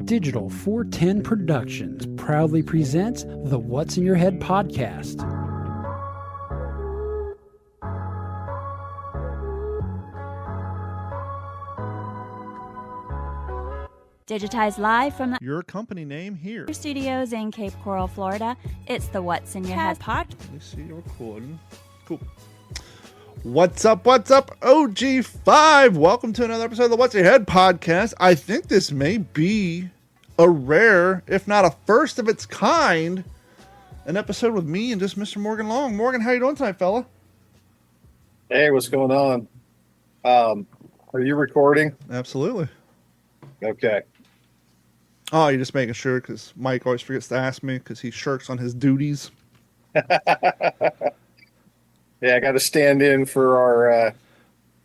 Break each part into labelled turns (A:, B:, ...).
A: Digital 410 Productions proudly presents the What's in Your Head podcast.
B: Digitized live from
C: your company name here.
B: the studios in Cape Coral, Florida. It's the What's in Your Head podcast.
C: Let me see your recording. Cool. What's up? What's up? OG5. Welcome to another episode of the What's in Your Head podcast. I think this may be a rare, if not a first of its kind, an episode with me and just Mr. Morgan Long. Morgan, how you doing tonight, fella?
D: Hey, what's going on? Are you recording?
C: Absolutely.
D: Okay.
C: Oh, you're just making sure because Mike always forgets to ask me because he shirks on his duties.
D: Yeah, I got to stand in for our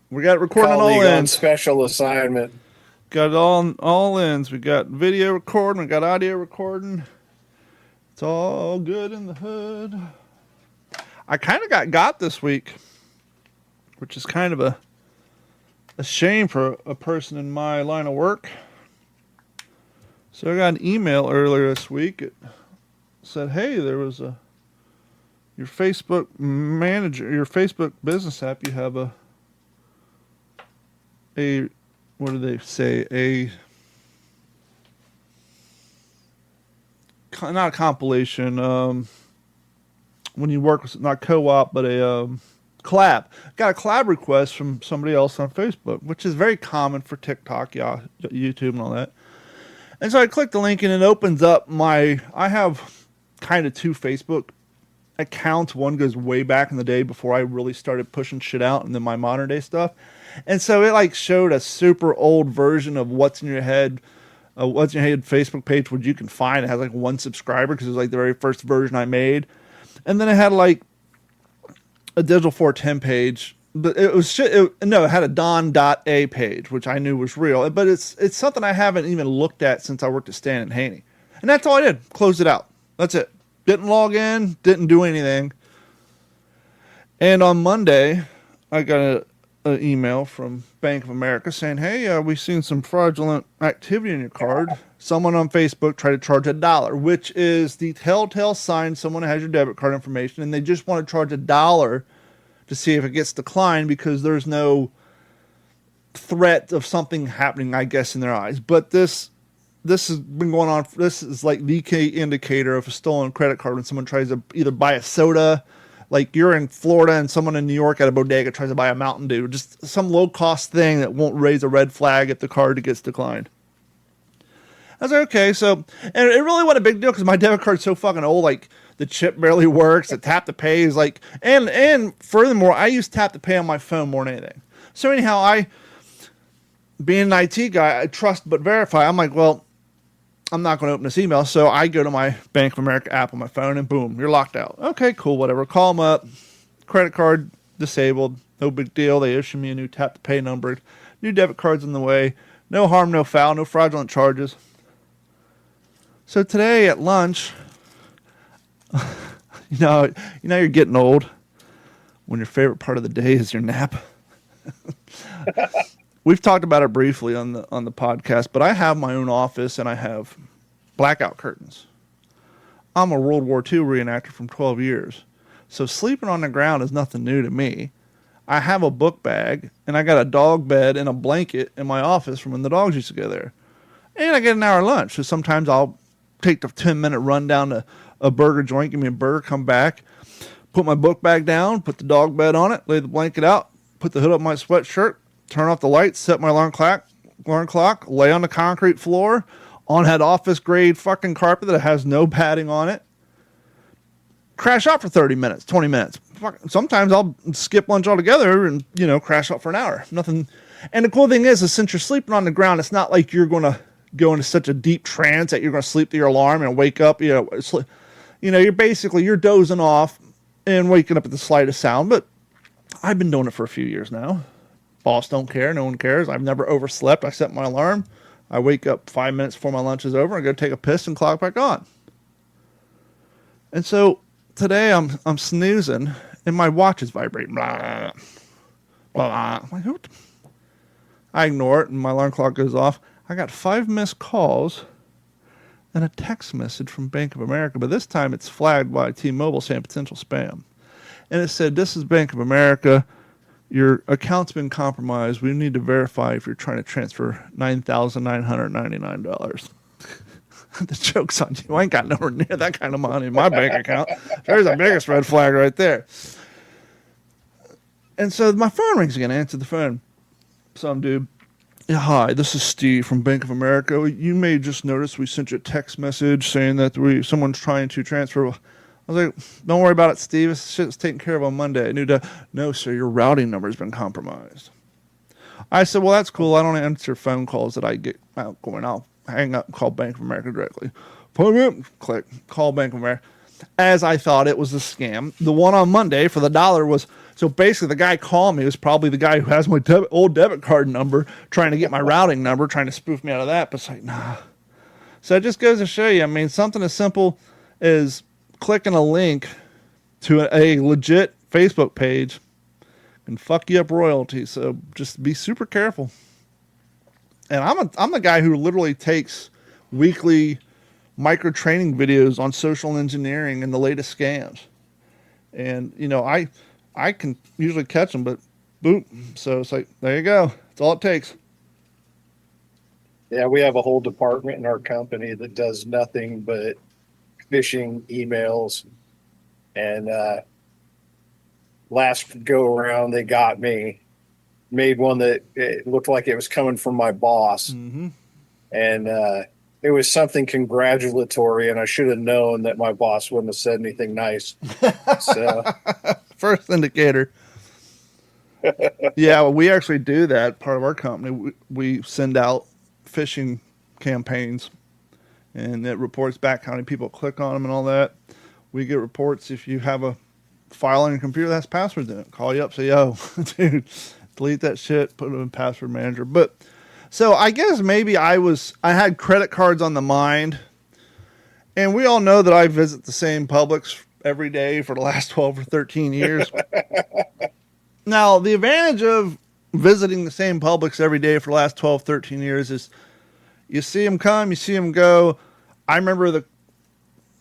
C: We got recording on all
D: colleague on
C: ends.
D: special assignment.
C: Got it all ends. We got video recording. We got audio recording. It's all good in the hood. I kind of got this week, which is kind of a shame for a person in my line of work. So I got an email earlier this week. It said, "Hey, there was your Facebook manager, your Facebook business app. You have a what do they say? Not a compilation. When you work with not co-op, but a collab. Got a collab request from somebody else on Facebook, which is very common for TikTok, YouTube, and all that. And so I clicked the link, and it opens up I have kind of two Facebook accounts. One goes way back in the day before I really started pushing shit out, and then my modern day stuff. And so it showed a super old version of What's in Your Head Facebook page, which you can find. It has one subscriber because it was the very first version I made. And then it had a digital 410 page, but it was it had a don.a page, which I knew was real, but it's something I haven't even looked at since I worked at Stan and Haney. And that's all I did. Closed it out. That's it. Didn't log in, didn't do anything. And on Monday, I got an email from Bank of America saying, "Hey, we've seen some fraudulent activity in your card. Someone on Facebook tried to charge $1, which is the telltale sign someone has your debit card information, and they just want to charge $1 to see if it gets declined because there's no threat of something happening, I guess, in their eyes." But this has been going on. This is the key indicator of a stolen credit card when someone tries to either buy a soda, like you're in Florida and someone in New York at a bodega tries to buy a Mountain Dew, just some low-cost thing that won't raise a red flag if the card gets declined. I was like, okay, so, and it really wasn't a big deal because my debit card's so fucking old, the chip barely works, the tap to pay is and furthermore, I use tap to pay on my phone more than anything. So anyhow, being an IT guy, I trust but verify. I'm like, well, I'm not going to open this email. So I go to my Bank of America app on my phone and boom, you're locked out. Okay, cool, whatever. Call them up. Credit card disabled. No big deal. They issue me a new tap to pay number. New debit card's in the way. No harm, no foul. No fraudulent charges. So today at lunch, you're getting old when your favorite part of the day is your nap. We've talked about it briefly on the podcast, but I have my own office and I have blackout curtains. I'm a World War II reenactor from 12 years, so sleeping on the ground is nothing new to me. I have a book bag and I got a dog bed and a blanket in my office from when the dogs used to go there, and I get an hour lunch. So sometimes I'll take the 10-minute run down to a burger joint, give me a burger, come back, put my book bag down, put the dog bed on it, lay the blanket out, put the hood up my sweatshirt, turn off the lights, set my alarm clock, lay on the concrete floor, on that office grade fucking carpet that has no padding on it, crash out for 30 minutes, 20 minutes. Sometimes I'll skip lunch altogether and, crash out for an hour. Nothing. And the cool thing is since you're sleeping on the ground, it's not like you're going to go into such a deep trance that you're going to sleep through your alarm and wake up, you're dozing off and waking up at the slightest sound. But I've been doing it for a few years now. Boss don't care. No one cares. I've never overslept. I set my alarm. I wake up 5 minutes before my lunch is over. I go take a piss and clock back on. And so today I'm snoozing and my watch is vibrating. Blah, blah. I'm like, what? I ignore it and my alarm clock goes off. I got 5 missed calls and a text message from Bank of America, but this time it's flagged by T-Mobile saying potential spam. And it said, "This is Bank of America. Your account's been compromised. We need to verify if you're trying to transfer $9,999. The joke's on you. I ain't got nowhere near that kind of money in my bank account. There's the biggest red flag right there. And so my phone rings again. I answered the phone. Some dude. "Yeah, hi, this is Steve from Bank of America. You may just notice we sent you a text message saying that someone's trying to transfer." I was like, "Don't worry about it, Steve. This shit's taken care of on Monday." "No, sir, your routing number has been compromised." I said, "Well, that's cool. I don't answer phone calls that I get outgoing. I'll hang up and call Bank of America directly." Click, call Bank of America. As I thought it was a scam. The one on Monday for the dollar was, so basically the guy calling me was probably the guy who has my old debit card number, trying to get my routing number, trying to spoof me out of that. But it's like, nah. So it just goes to show you, I mean, something as simple as clicking a link to a legit Facebook page can fuck you up royalty. So just be super careful. And I'm the guy who literally takes weekly micro training videos on social engineering and the latest scams. And, you know, I can usually catch them, but boop. So it's like, there you go. That's all it takes.
D: Yeah, we have a whole department in our company that does nothing but phishing emails. And last go around, they got me. Made one that it looked like it was coming from my boss.
C: Mm-hmm.
D: And it was something congratulatory, and I should have known that my boss wouldn't have said anything nice. So,
C: first indicator. Yeah, well, we actually do that. Part of our company, we send out phishing campaigns, and it reports back how many people click on them and all that. We get reports if you have a file on your computer that has passwords in it. Call you up, say, "Yo, dude, delete that shit, put it in password manager." But so I guess maybe I had credit cards on the mind, and we all know that I visit the same Publix every day for the last 12 or 13 years. Now, the advantage of visiting the same Publix every day for the last 12, 13 years is you see them come, you see them go. I remember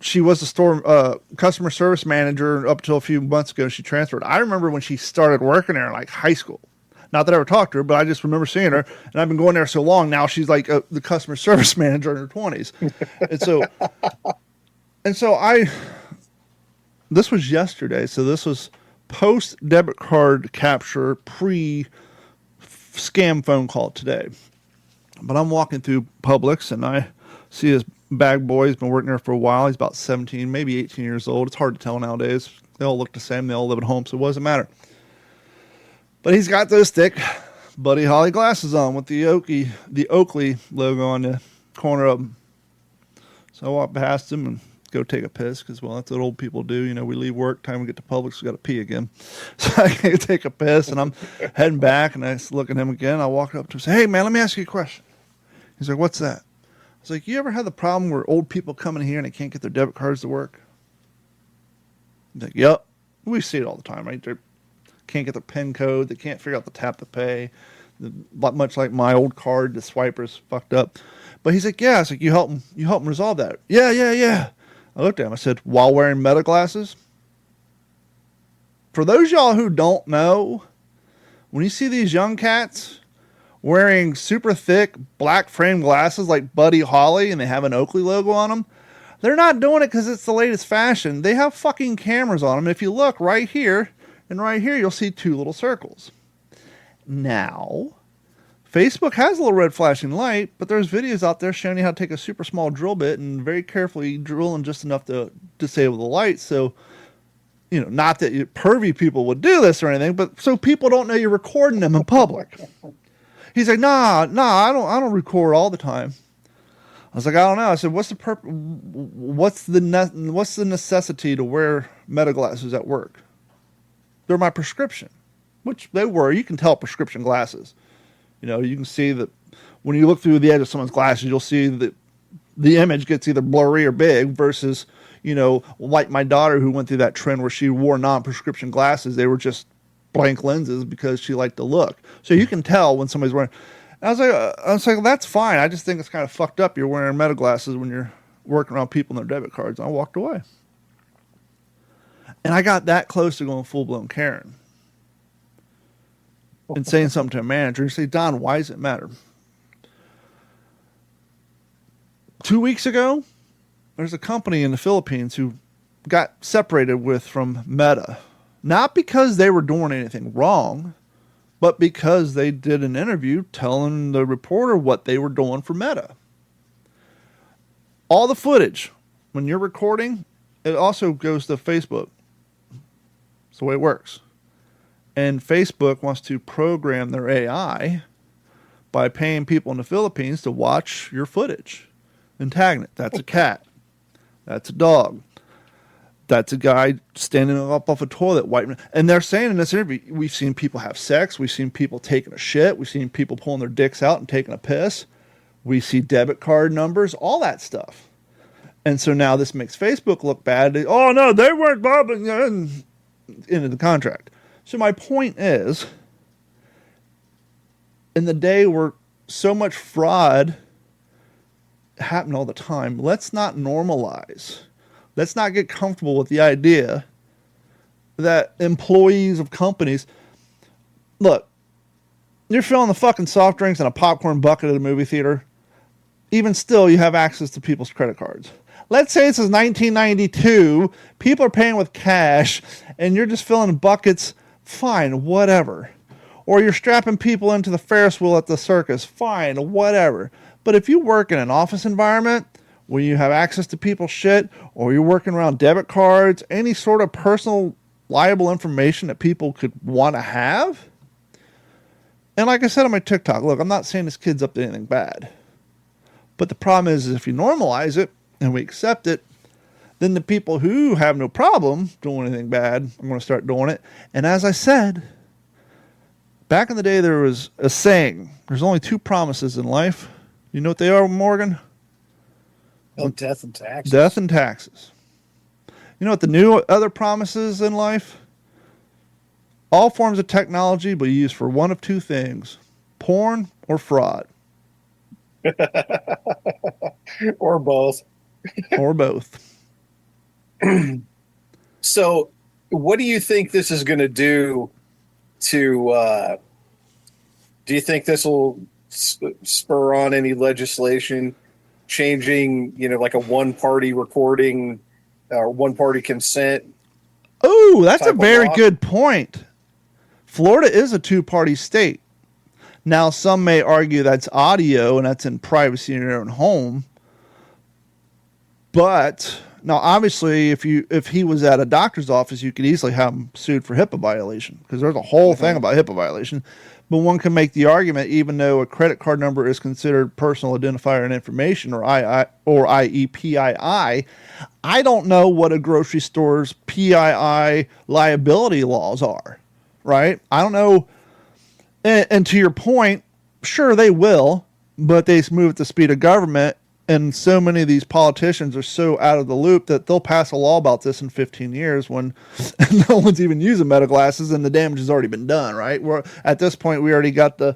C: she was the store customer service manager up until a few months ago. She transferred. I remember when she started working there in like high school. Not that I ever talked to her, but I just remember seeing her, and I've been going there so long now. She's like the customer service manager in her 20s, and so this was yesterday. So this was post debit card capture, pre scam phone call today. But I'm walking through Publix, and I see this bag boy. He's been working there for a while. He's about 17, maybe 18 years old. It's hard to tell nowadays. They all look the same. They all live at home, so it doesn't matter. But he's got those thick Buddy Holly glasses on with the Oakley logo on the corner of them. So I walk past him and go take a piss because, well, that's what old people do. You know, we leave work, time we get to Publix, we got to pee again. So I go take a piss, and I'm heading back, and I look at him again. I walk up to him and say, "Hey, man, let me ask you a question." He's like, "What's that?" I was like, "You ever had the problem where old people come in here and they can't get their debit cards to work?" He's like, "Yep. We see it all the time, right? They can't get their PIN code. They can't figure out the tap to pay. Much like my old card, the swiper's fucked up." But he's like, "Yeah." It's like, you help them resolve that." Yeah. I looked at him. I said, "While wearing meta glasses?" For those y'all who don't know, when you see these young cats wearing super thick black frame glasses like Buddy Holly and they have an Oakley logo on them, they're not doing it because it's the latest fashion. They have fucking cameras on them. If you look right here and right here, you'll see two little circles. Now, Facebook has a little red flashing light, but there's videos out there showing you how to take a super small drill bit and very carefully drill in just enough to disable the light. So, you know, not that pervy people would do this or anything, but so people don't know you're recording them in public. He's like, nah, I don't record all the time. I was like, I don't know. I said, what's the necessity to wear meta glasses at work? They're my prescription, which they were. You can tell prescription glasses. You know, you can see that when you look through the edge of someone's glasses, you'll see that the image gets either blurry or big versus, you know, like my daughter who went through that trend where she wore non-prescription glasses. They were just blank lenses because she liked the look. So you can tell when somebody's wearing. I was like, that's fine. I just think it's kind of fucked up. You're wearing meta glasses when you're working around people and their debit cards. And I walked away. And I got that close to going full-blown Karen. And saying something to a manager and say, Don, why does it matter? 2 weeks ago, there's a company in the Philippines who got separated from Meta. Not because they were doing anything wrong, but because they did an interview telling the reporter what they were doing for Meta. All the footage, when you're recording, it also goes to Facebook. It's the way it works. And Facebook wants to program their AI by paying people in the Philippines to watch your footage and tagging it. That's a cat. That's a dog. That's a guy standing up off a toilet wiping. And they're saying in this interview, we've seen people have sex. We've seen people taking a shit. We've seen people pulling their dicks out and taking a piss. We see debit card numbers, all that stuff. And so now this makes Facebook look bad. Oh, no, they weren't bobbing into the contract. So my point is, in the day where so much fraud happened all the time, let's not normalize. Let's not get comfortable with the idea that employees of companies, look, you're filling the fucking soft drinks in a popcorn bucket at a movie theater. Even still, you have access to people's credit cards. Let's say this is 1992, people are paying with cash, and you're just filling buckets. Fine, whatever. Or you're strapping people into the Ferris wheel at the circus. Fine, whatever. But if you work in an office environment where you have access to people's shit, or you're working around debit cards, any sort of personal liable information that people could want to have. And like I said on my TikTok, look, I'm not saying this kid's up to anything bad. But the problem is if you normalize it and we accept it, then the people who have no problem doing anything bad are going to start doing it. And as I said, back in the day there was a saying, there's only two promises in life. You know what they are, Morgan?
D: Oh, death and taxes.
C: Death and taxes. You know what the new other promises in life? All forms of technology will be used for one of two things, porn or fraud.
D: Or both.
C: Or both.
D: So, what do you think this is going to do to, do you think this will spur on any legislation changing, like a one-party recording or one-party consent?
C: Oh, that's a very good point. Florida is a two-party state. Now, some may argue that's audio and that's in privacy in your own home. But now, obviously, if he was at a doctor's office, you could easily have him sued for HIPAA violation because there's a whole thing about HIPAA violation. But one can make the argument, even though a credit card number is considered personal identifier and information, or IEPII, I don't know what a grocery store's PII liability laws are, right? I don't know. And to your point, sure, they will, but they move at the speed of government. And so many of these politicians are so out of the loop that they'll pass a law about this in 15 years when no one's even using meta glasses and the damage has already been done, right? We're, at this point, we already got the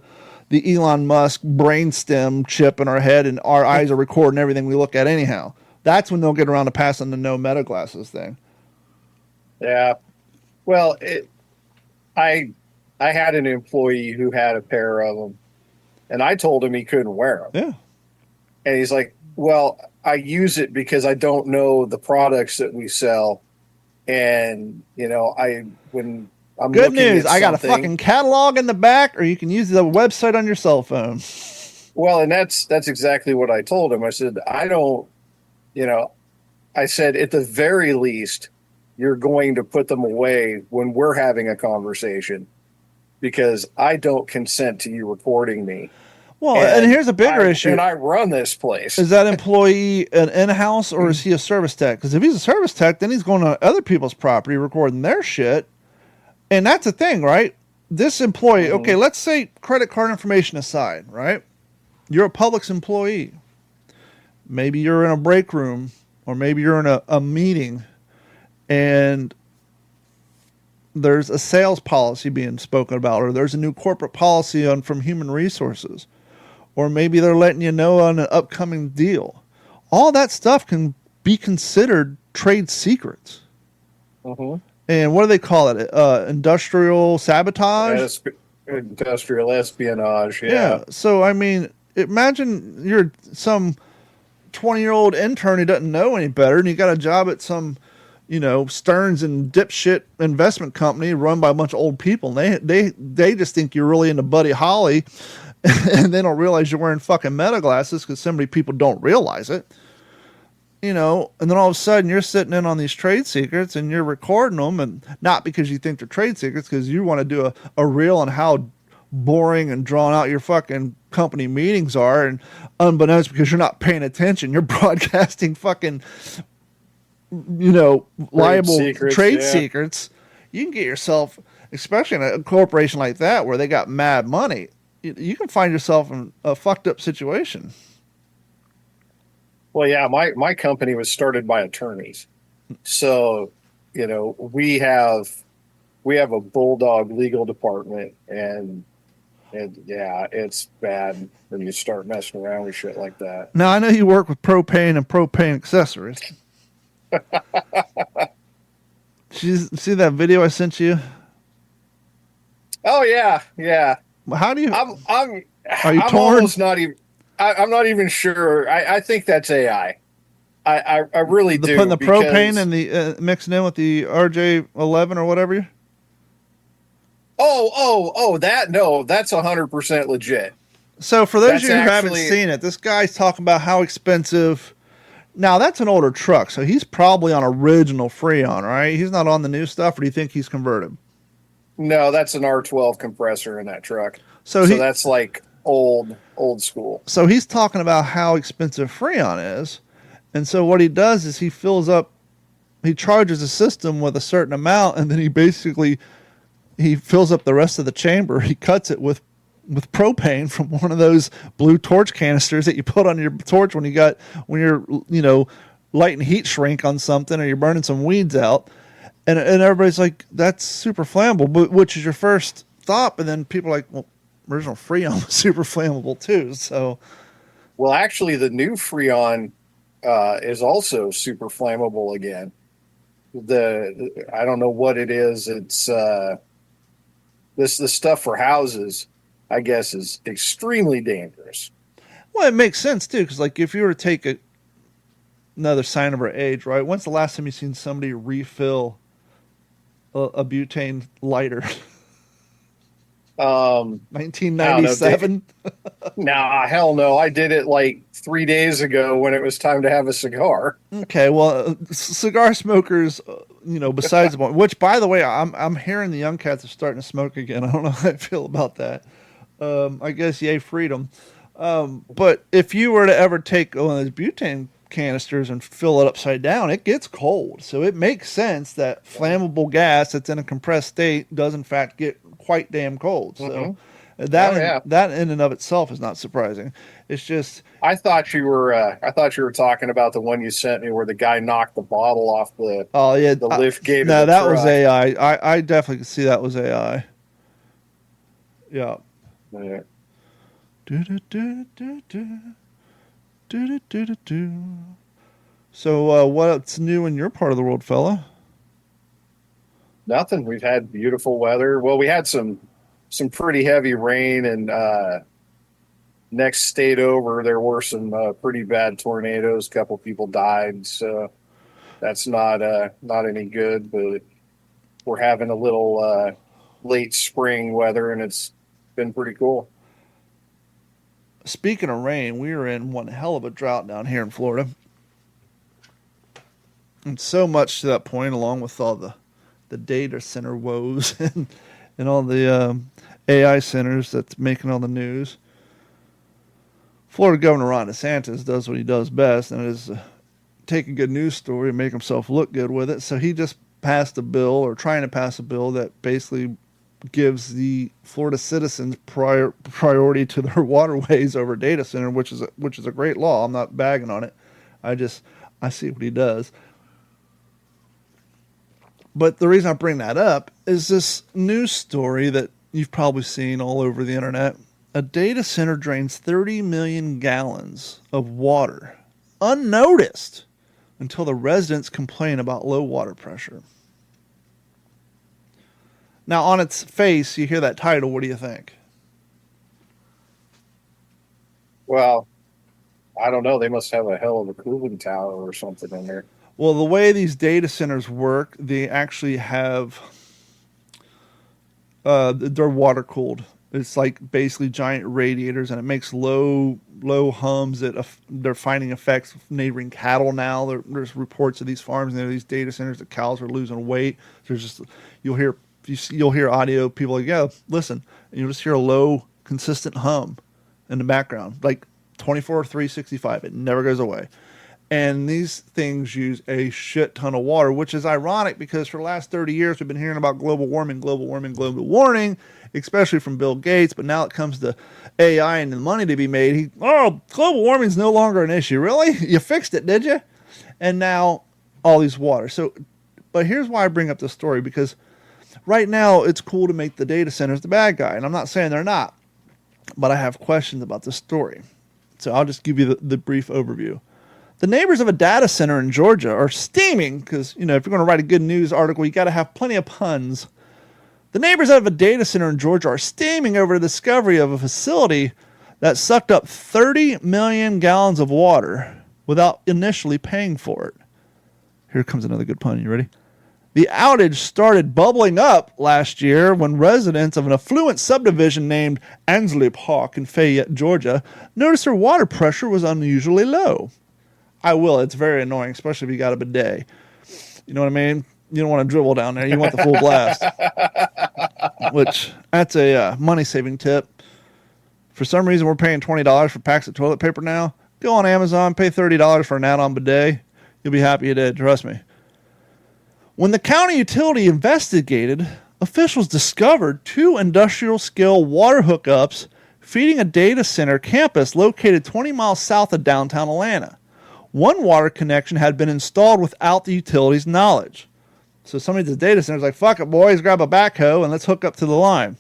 C: Elon Musk brainstem chip in our head and our eyes are recording everything we look at anyhow. That's when they'll get around to passing the no meta glasses thing.
D: Yeah. Well, I had an employee who had a pair of them, and I told him he couldn't wear them.
C: Yeah.
D: And he's like, well, I use it because I don't know the products that we sell. And, when I'm
C: good
D: looking
C: news,
D: at
C: I got a fucking catalog in the back, or you can use the website on your cell phone.
D: Well, and that's exactly what I told him. I said, I don't, I said, at the very least, you're going to put them away when we're having a conversation because I don't consent to you recording me.
C: Well, and here's a bigger issue.
D: And I run this place.
C: Is that employee an in-house or is he a service tech? Because if he's a service tech, then he's going to other people's property recording their shit. And that's the thing, right? This employee, okay, let's say credit card information aside, right? You're a Publix employee. Maybe you're in a break room or maybe you're in a meeting and there's a sales policy being spoken about or there's a new corporate policy from human resources. Or maybe they're letting you know on an upcoming deal. all that stuff can be considered trade secrets.
D: Mm-hmm.
C: And what do they call it? Industrial sabotage?
D: Industrial espionage.
C: Yeah. So, I mean, imagine you're some 20-year-old intern who doesn't know any better, and you got a job at some, Stearns and dipshit investment company run by a bunch of old people. And they just think you're really into Buddy Holly, and they don't realize you're wearing fucking meta glasses because so many people don't realize it. And then all of a sudden you're sitting in on these trade secrets and you're recording them, and not because you think they're trade secrets, because you want to do a reel on how boring and drawn out your fucking company meetings are, and unbeknownst, because you're not paying attention, you're broadcasting fucking, liable trade secrets. You can get yourself, especially in a corporation like that where they got mad money, you can find yourself in a fucked up situation.
D: Well, yeah, my company was started by attorneys. So, we have a bulldog legal department, and yeah, it's bad when you start messing around with shit like that.
C: Now, I know you work with propane and propane accessories. See that video I sent you?
D: Oh yeah.
C: How do you?
D: I'm
C: torn?
D: almost not even. I'm not even sure. I think that's AI. I really do.
C: Putting the propane and the mixing in with the RJ11 or whatever.
D: That's 100% legit.
C: So for those of you who haven't seen it, this guy's talking about how expensive. Now that's an older truck, so he's probably on original Freon, right? He's not on the new stuff, or do you think he's converted?
D: No, that's an R12 compressor in that truck. So that's like old school.
C: So he's talking about how expensive Freon is. And so what he does is he charges the system with a certain amount, and then he fills up the rest of the chamber. He cuts it with propane from one of those blue torch canisters that you put on your torch when you're lighting heat shrink on something, or you're burning some weeds out. And everybody's like, that's super flammable, but which is your first thought. But then people are like, well, original Freon was super flammable too. So,
D: well, actually, the new Freon is also super flammable again. I don't know what it is. It's this stuff for houses, I guess, is extremely dangerous.
C: Well, it makes sense too, because like if you were to take another sign of our age, right? When's the last time you've seen somebody refill a butane lighter? 1997.
D: Nah, hell no. I did it like 3 days ago when it was time to have a cigar.
C: Okay, well, cigar smokers, besides the point, which by the way, I'm hearing the young cats are starting to smoke again. I don't know how I feel about that. I guess yay freedom. But if you were to ever take one of those butane canisters and fill it upside down, it gets cold. So it makes sense that flammable gas that's in a compressed state does in fact get quite damn cold. So that in and of itself is not surprising. It's just
D: I thought you were talking about the one you sent me where the guy knocked the bottle off the lift gate.
C: No, that was AI. I definitely could see that was AI. Yeah.
D: Yeah.
C: So what's new in your part of the world, fella?
D: Nothing. We've had beautiful weather. Well, we had some pretty heavy rain, and next state over there were some pretty bad tornadoes. A couple people died, so that's not any good. But we're having a little late spring weather, and it's been pretty cool.
C: Speaking of rain, we are in one hell of a drought down here in Florida. And so much to that point, along with all the data center woes and all the AI centers that's making all the news. Florida Governor Ron DeSantis does what he does best, and it is take a good news story and make himself look good with it. So he just passed a bill, or trying to pass a bill, that basically gives the Florida citizens priority to their waterways over data center, which is a great law. I'm not bagging on it. I see what he does. But the reason I bring that up is this news story that you've probably seen all over the internet. A data center drains 30 million gallons of water unnoticed until the residents complain about low water pressure. Now, on its face, you hear that title. What do you think?
D: Well, I don't know. They must have a hell of a cooling tower or something in there.
C: Well, the way these data centers work, they actually have they're water cooled. It's like basically giant radiators, and it makes low hums that they're finding effects of neighboring cattle now. There's reports of these farms and these data centers that cows are losing weight. There's just you'll hear audio people like, yeah, listen, and you'll just hear a low consistent hum in the background, like 24/365. It never goes away. And these things use a shit ton of water, which is ironic because for the last 30 years, we've been hearing about global warming, especially from Bill Gates. But now it comes to AI and the money to be made. Global warming is no longer an issue. Really? You fixed it, did you? And now all these water. But here's why I bring up this story, because right now it's cool to make the data centers the bad guy. And I'm not saying they're not, but I have questions about this story. So I'll just give you the brief overview. The neighbors of a data center in Georgia are steaming because, if you're going to write a good news article, you got to have plenty of puns. The neighbors of a data center in Georgia are steaming over the discovery of a facility that sucked up 30 million gallons of water without initially paying for it. Here comes another good pun. You ready? The outage started bubbling up last year when residents of an affluent subdivision named Ansley Park in Fayette, Georgia, noticed their water pressure was unusually low. I will. It's very annoying, especially if you got a bidet. You know what I mean? You don't want to dribble down there. You want the full blast. Which, that's a money-saving tip. For some reason, we're paying $20 for packs of toilet paper now. Go on Amazon, pay $30 for an add-on bidet. You'll be happy you did, trust me. When the county utility investigated, officials discovered 2 industrial-scale water hookups feeding a data center campus located 20 miles south of downtown Atlanta. One water connection had been installed without the utility's knowledge. So somebody at the data center was like, fuck it, boys, grab a backhoe and let's hook up to the line.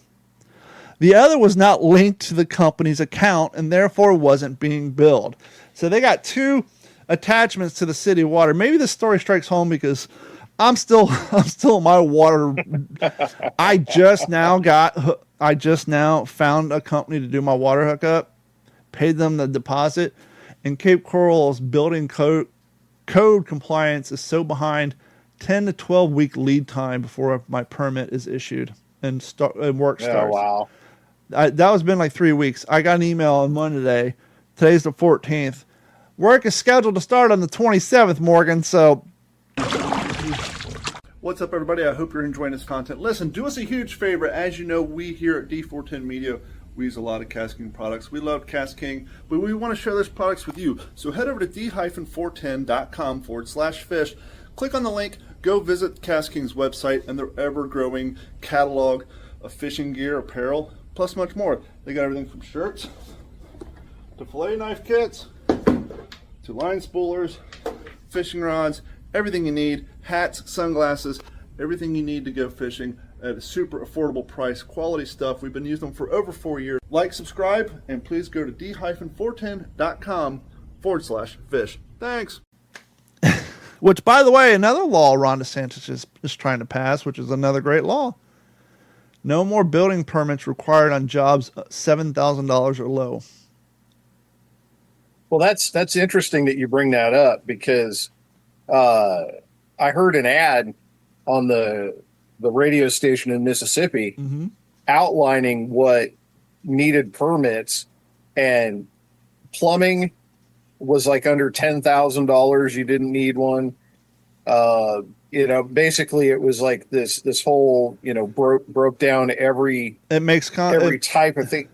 C: The other was not linked to the company's account and therefore wasn't being billed. So they got 2 attachments to the city water. Maybe this story strikes home because I'm still my water. I just now found a company to do my water hookup, paid them the deposit. And Cape Coral's building code compliance is so behind, 10 to 12 week lead time before my permit is issued and work starts.
D: Oh, wow.
C: That was been like 3 weeks. I got an email on Monday. Today's the 14th. Work is scheduled to start on the 27th, Morgan. So, what's up, everybody? I hope you're enjoying this content. Listen, do us a huge favor. As you know, we here at D410 Media, we use a lot of Cast King products. We love Cast King, but we want to share those products with you. So head over to d-410.com/fish. Click on the link, go visit Cast King's website and their ever-growing catalog of fishing gear, apparel, plus much more. They got everything from shirts to fillet knife kits to line spoolers, fishing rods, everything you need, hats, sunglasses, everything you need to go fishing at a super affordable price, quality stuff. We've been using them for over 4 years. Like, subscribe, and please go to d-410.com/fish. Thanks. Which, by the way, another law Ron DeSantis is trying to pass, which is another great law. No more building permits required on jobs $7,000 or low.
D: Well, that's interesting that you bring that up because I heard an ad on the radio station in Mississippi outlining what needed permits, and plumbing was like under $10,000. You didn't need one. Basically it was like this whole, broke down every type of thing.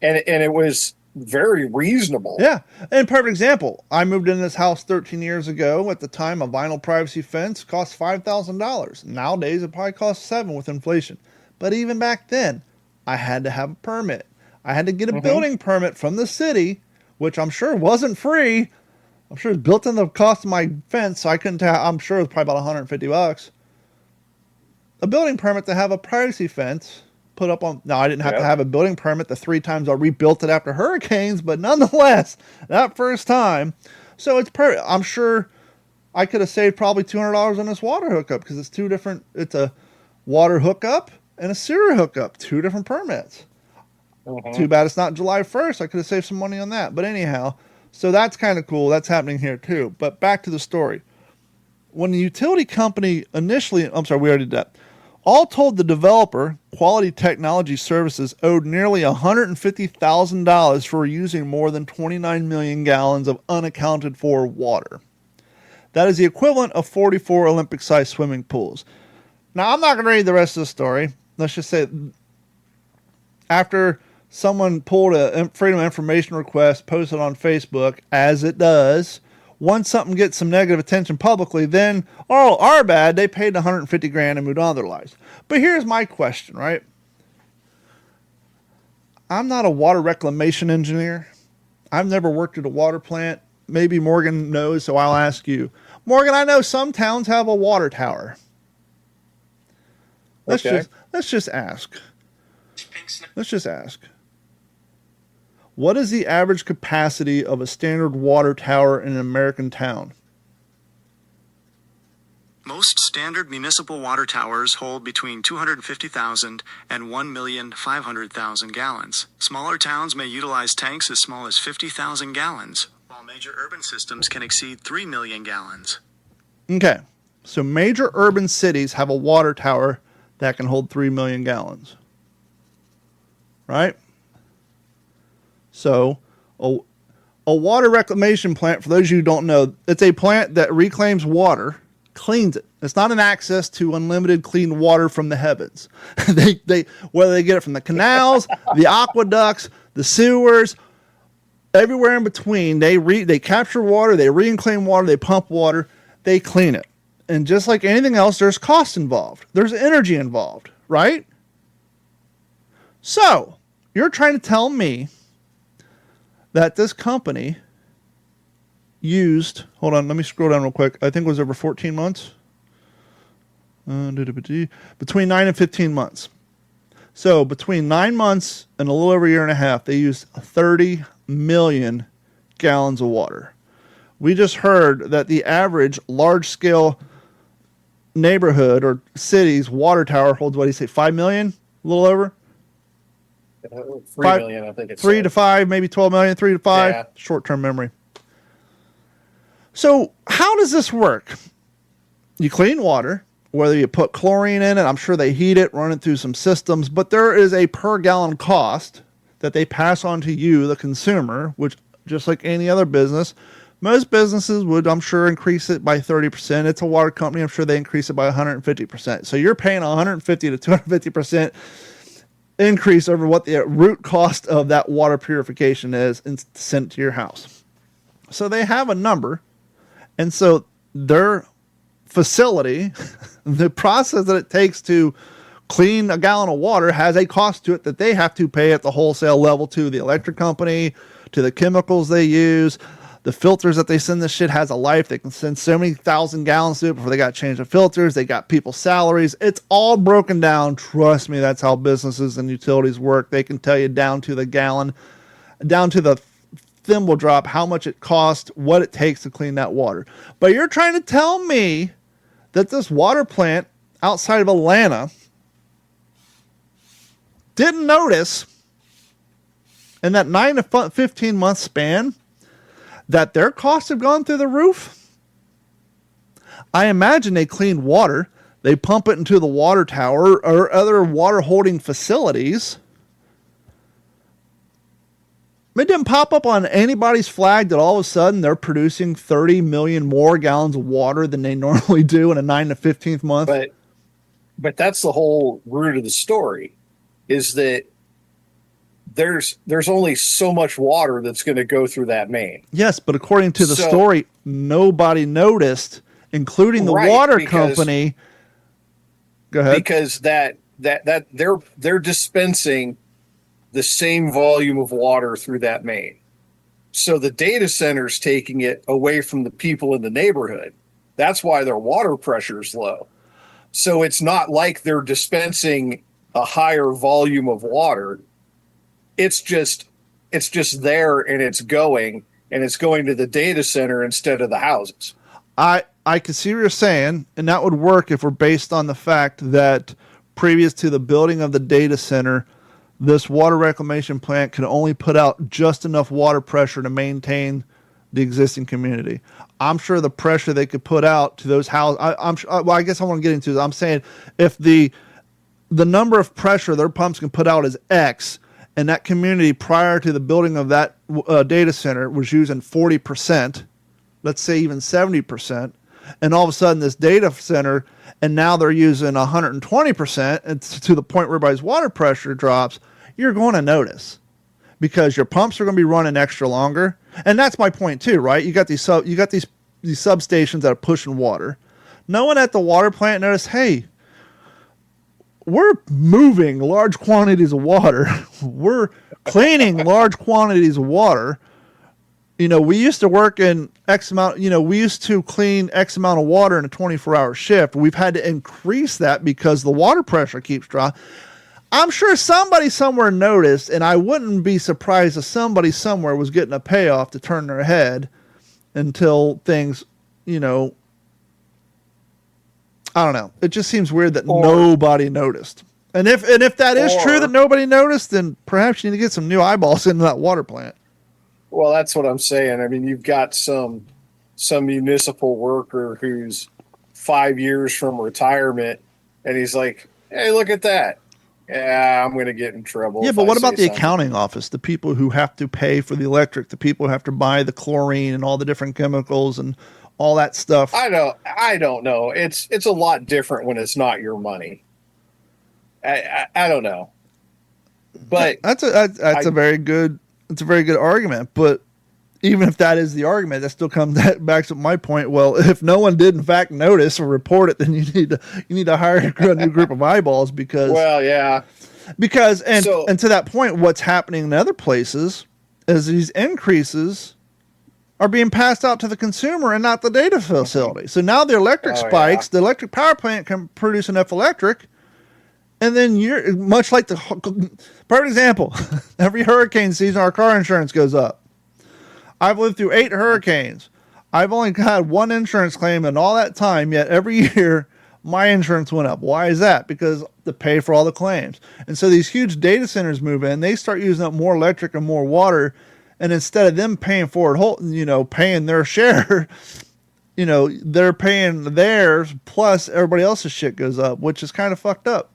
D: And it was very reasonable.
C: Yeah. And perfect example. I moved into this house 13 years ago. At the time, a vinyl privacy fence cost $5,000. Nowadays, it probably costs $7,000 with inflation. But even back then, I had to have a permit. I had to get a building permit from the city, which I'm sure wasn't free. I'm sure it's built in the cost of my fence, so I couldn't tell. I'm sure it was probably about $150. A building permit to have a privacy fence put up on. Now, I didn't have to have a building permit the 3 times I rebuilt it after hurricanes, but nonetheless, that first time. So it's perfect. I'm sure I could have saved probably $200 on this water hookup because it's two different. It's a water hookup and a sewer hookup, two different permits. Too bad it's not July 1st. I could have saved some money on that. But anyhow, so that's kind of cool. That's happening here too. But back to the story. When the utility company initially, we already did that. All told, the developer, Quality Technology Services, owed nearly $150,000 for using more than 29 million gallons of unaccounted for water. That is the equivalent of 44 Olympic-sized swimming pools. Now, I'm not going to read the rest of the story. Let's just say after someone pulled a Freedom of Information request, posted on Facebook, as it does, once something gets some negative attention publicly, then, oh, our bad, they paid $150,000 and moved on with their lives. But here's my question, right? I'm not a water reclamation engineer. I've never worked at a water plant. Maybe Morgan knows, so I'll ask you. Morgan, I know some towns have a water tower. Let's just ask. What is the average capacity of a standard water tower in an American town?
E: Most standard municipal water towers hold between 250,000 and 1,500,000 gallons. Smaller towns may utilize tanks as small as 50,000 gallons, while major urban systems can exceed 3 million gallons.
C: Okay, so major urban cities have a water tower that can hold 3 million gallons. Right? So, a water reclamation plant, for those of you who don't know, it's a plant that reclaims water, cleans it. It's not an access to unlimited clean water from the heavens. Whether they get it from the canals, the aqueducts, the sewers, everywhere in between, they capture water, they reclaim water, they pump water, they clean it. And just like anything else, there's cost involved. There's energy involved, right? So, you're trying to tell me that this company used, hold on, let me scroll down real quick. I think it was over 14 months. Between 9 and 15 months. So between 9 months and a little over a year and a half, they used 30 million gallons of water. We just heard that the average large-scale neighborhood or city's water tower holds, what do you say, 5 million? A little over?
D: 3 million, I think it's
C: 3 to 5, maybe 12 million, 3 to 5.
D: Yeah.
C: Short-term memory. So how does this work? You clean water, whether you put chlorine in it, I'm sure they heat it, run it through some systems, but there is a per gallon cost that they pass on to you, the consumer, which just like any other business, most businesses would, I'm sure, increase it by 30%. It's a water company. I'm sure they increase it by 150%. So you're paying 150 to 250% increase over what the root cost of that water purification is and sent to your house. So they have a number. And so their facility, the process that it takes to clean a gallon of water has a cost to it that they have to pay at the wholesale level to the electric company, to the chemicals they use. The filters that they send this shit has a life. They can send so many thousand gallons to it before they got to change the filters. They got people's salaries. It's all broken down. Trust me, that's how businesses and utilities work. They can tell you down to the gallon, down to the thimble drop, how much it costs, what it takes to clean that water. But you're trying to tell me that this water plant outside of Atlanta didn't notice in that 9 to 15 month span that their costs have gone through the roof? I imagine they clean water, they pump it into the water tower or other water holding facilities. It didn't pop up on anybody's flag that all of a sudden they're producing 30 million more gallons of water than they normally do in a 9 to 15th month.
D: But that's the whole root of the story, is that there's only so much water that's going to go through that main.
C: Yes, but according to the story, nobody noticed, including the water company. Go ahead.
D: Because that they're dispensing the same volume of water through that main. So the data center's taking it away from the people in the neighborhood. That's why their water pressure is low. So it's not like they're dispensing a higher volume of water. It's just there and it's going, and it's going to the data center instead of the houses.
C: I can see what you're saying, and that would work if we're based on the fact that previous to the building of the data center, this water reclamation plant could only put out just enough water pressure to maintain the existing community. I'm sure the pressure they could put out to those houses, I guess I want to get into is I'm saying if the number of pressure their pumps can put out is X, and that community prior to the building of that data center was using 40%, let's say even 70%, and all of a sudden this data center, and now they're using 120%, and to the point where everybody's water pressure drops, you're going to notice because your pumps are going to be running extra longer. And that's my point too, right? You got these substations that are pushing water. No one at the water plant noticed, hey, we're moving large quantities of water. We're cleaning large quantities of water. We used to work in X amount, we used to clean X amount of water in a 24-hour shift. We've had to increase that because the water pressure keeps dropping. I'm sure somebody somewhere noticed, and I wouldn't be surprised if somebody somewhere was getting a payoff to turn their head until things, I don't know. It just seems weird that nobody noticed. And if that is true that nobody noticed, then perhaps you need to get some new eyeballs into that water plant.
D: Well, that's what I'm saying. I mean, you've got some municipal worker who's 5 years from retirement, and he's like, hey, look at that. Yeah, I'm going to get in trouble.
C: Yeah, but what about the accounting office, the people who have to pay for the electric, the people who have to buy the chlorine and all the different chemicals and all that stuff?
D: I don't know. It's a lot different when it's not your money. I don't know. But
C: that's a very good argument. But even if that is the argument, that still comes back to my point. Well, if no one did in fact notice or report it, then you need to hire a new group of eyeballs because and to that point, what's happening in other places is these increases are being passed out to the consumer and not the data facility. So now the electric spikes, the electric power plant can produce enough electric, and then you're much like the perfect example. Every hurricane season, our car insurance goes up. I've lived through 8 hurricanes. I've only had one insurance claim in all that time, yet every year my insurance went up. Why is that? Because to pay for all the claims. And so these huge data centers move in, they start using up more electric and more water, and instead of them paying for it, paying their share, they're paying theirs plus everybody else's shit goes up, which is kind of fucked up.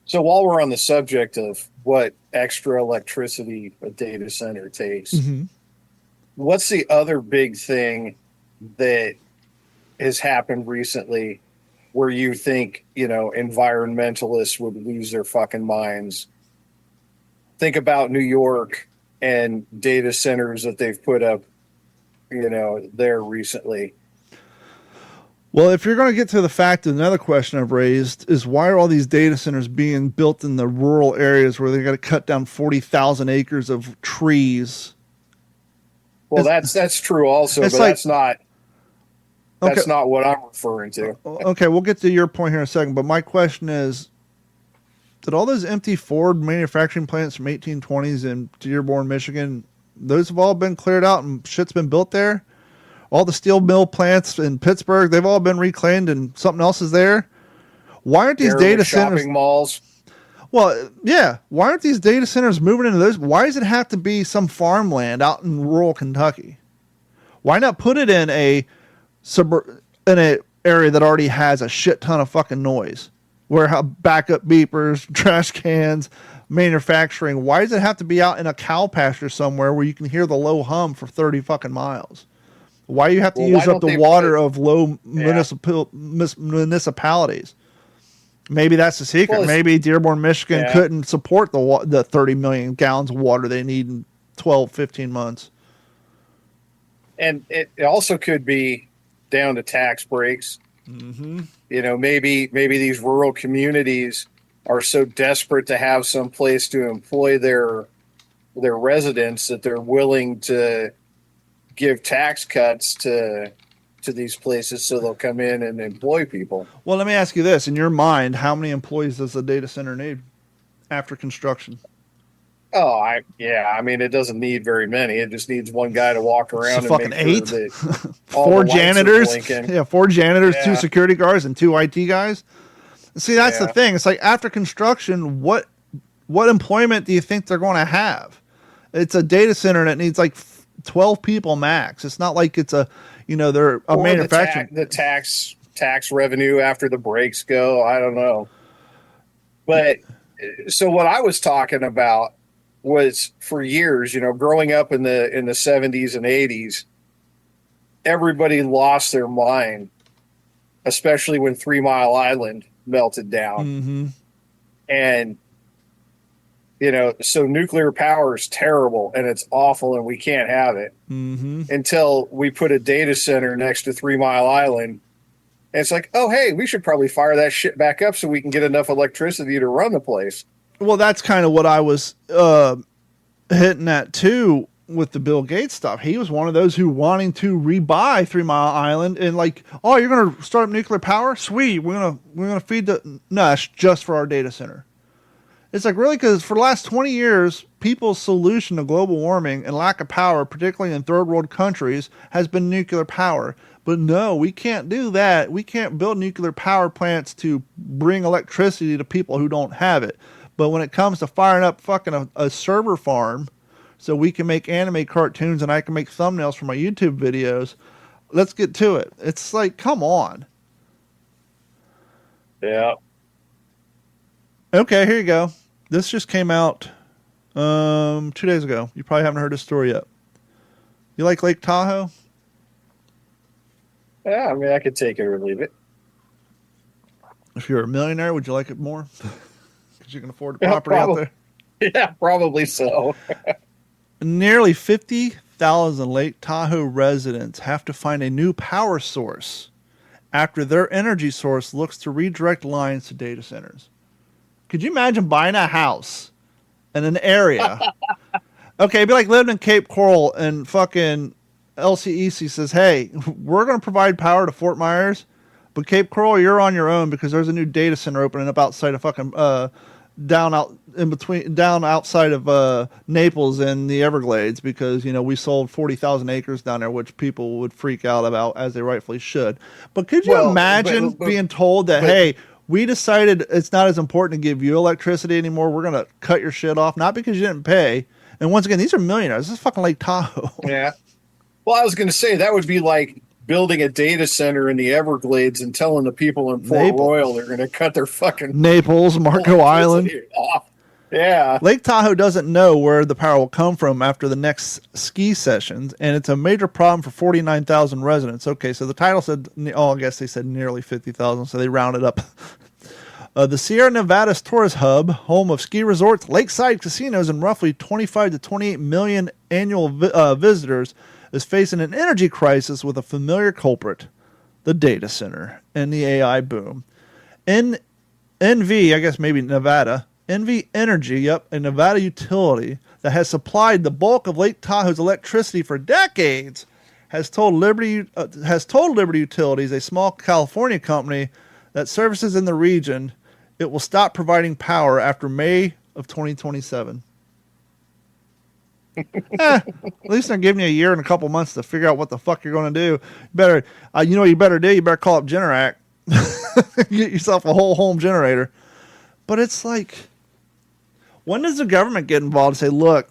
D: So while we're on the subject of what extra electricity a data center takes, what's the other big thing that has happened recently where you think, environmentalists would lose their fucking minds? Think about New York and data centers that they've put up, there recently.
C: Well, if you're going to get to the fact, another question I've raised is why are all these data centers being built in the rural areas where they got to cut down 40,000 acres of trees?
D: Well, that's true also, but that's not what I'm referring to.
C: Okay, we'll get to your point here in a second, but my question is, did all those empty Ford manufacturing plants from 1820s in Dearborn, Michigan, those have all been cleared out and shit's been built there? All the steel mill plants in Pittsburgh, they've all been reclaimed and something else is there. Why aren't these data centers?
D: Shopping malls.
C: Well, yeah. Why aren't these data centers moving into those? Why does it have to be some farmland out in rural Kentucky? Why not put it in a area that already has a shit ton of fucking noise? Where backup beepers, trash cans, manufacturing. Why does it have to be out in a cow pasture somewhere where you can hear the low hum for 30 fucking miles? Why do you have to use up the water of low municipalities? Maybe that's the secret. Well, maybe Dearborn, Michigan couldn't support the 30 million gallons of water they need in 12, 15 months.
D: And it also could be down to tax breaks.
C: Mm-hmm.
D: Maybe these rural communities are so desperate to have some place to employ their residents that they're willing to give tax cuts to these places so they'll come in and employ people.
C: Well, let me ask you this. In your mind, how many employees does the data center need after construction?
D: I mean, it doesn't need very many. It just needs one guy to walk around and
C: fucking
D: make
C: eight?
D: sure that all
C: Four
D: the lights are
C: janitors.
D: blinking.
C: Yeah, 4 janitors, 2
D: Yeah.
C: security guards, and 2 IT guys. See, that's the
D: Yeah.
C: thing. It's like after construction, what employment do you think they're going to have? It's a data center that needs like 12 people max. It's not like it's a, they're a
D: Or
C: manufacturing.
D: the tax revenue after the breaks go. I don't know. But so what I was talking about was for years, growing up in the 70s and 80s, everybody lost their mind, especially when 3 Mile Island melted down.
C: Mm-hmm.
D: And so nuclear power is terrible and it's awful and we can't have it until we put a data center next to 3 Mile Island. And it's like, oh, hey, we should probably fire that shit back up so we can get enough electricity to run the place.
C: Well, that's kind of what I was hitting at too with the Bill Gates stuff. He was one of those who wanting to rebuy 3 Mile Island and like, oh, you're going to start up nuclear power? Sweet, we're gonna feed the. No, that's just for our data center. It's like, really, because for the last 20 years, people's solution to global warming and lack of power, particularly in third world countries, has been nuclear power. But no, we can't do that. We can't build nuclear power plants to bring electricity to people who don't have it. But when it comes to firing up fucking a server farm so we can make anime cartoons and I can make thumbnails for my YouTube videos, let's get to it. It's like, come on.
D: Yeah.
C: Okay, here you go. This just came out 2 days ago. You probably haven't heard this story yet. You like Lake Tahoe?
D: Yeah, I mean, I could take it or leave it.
C: If you're a millionaire, would you like it more? Because you can afford the property out there.
D: Yeah, probably so.
C: Nearly 50,000 Lake Tahoe residents have to find a new power source after their energy source looks to redirect lines to data centers. Could you imagine buying a house in an area? Okay, it'd be like living in Cape Coral and fucking LCEC says, hey, we're going to provide power to Fort Myers, but Cape Coral, you're on your own because there's a new data center opening up outside of fucking down outside of Naples and the Everglades because we sold 40,000 acres down there, which people would freak out about as they rightfully should. But could you imagine being told that, hey, we decided it's not as important to give you electricity anymore. We're going to cut your shit off, not because you didn't pay. And once again, these are millionaires. This is fucking Lake Tahoe.
D: Yeah. Well, I was going to say that would be like building a data center in the Everglades and telling the people in Port Royal they're going to cut their fucking
C: Naples, Marco Island
D: off. Yeah.
C: Lake Tahoe doesn't know where the power will come from after the next ski sessions, and it's a major problem for 49,000 residents. Okay, so the title said, I guess they said nearly 50,000, so they rounded up. The Sierra Nevadas tourist hub, home of ski resorts, lakeside casinos, and roughly 25 to 28 million annual visitors, is facing an energy crisis with a familiar culprit, the data center and the AI boom. NV, I guess maybe Nevada, NV Energy, a Nevada utility that has supplied the bulk of Lake Tahoe's electricity for decades, has told Liberty Utilities, a small California company that services in the region, it will stop providing power after May of 2027. At least they're giving you a year and a couple months to figure out what the fuck you're going to do. You better, what you better do? You better call up Generac, get yourself a whole home generator. But it's like, when does the government get involved and say, look,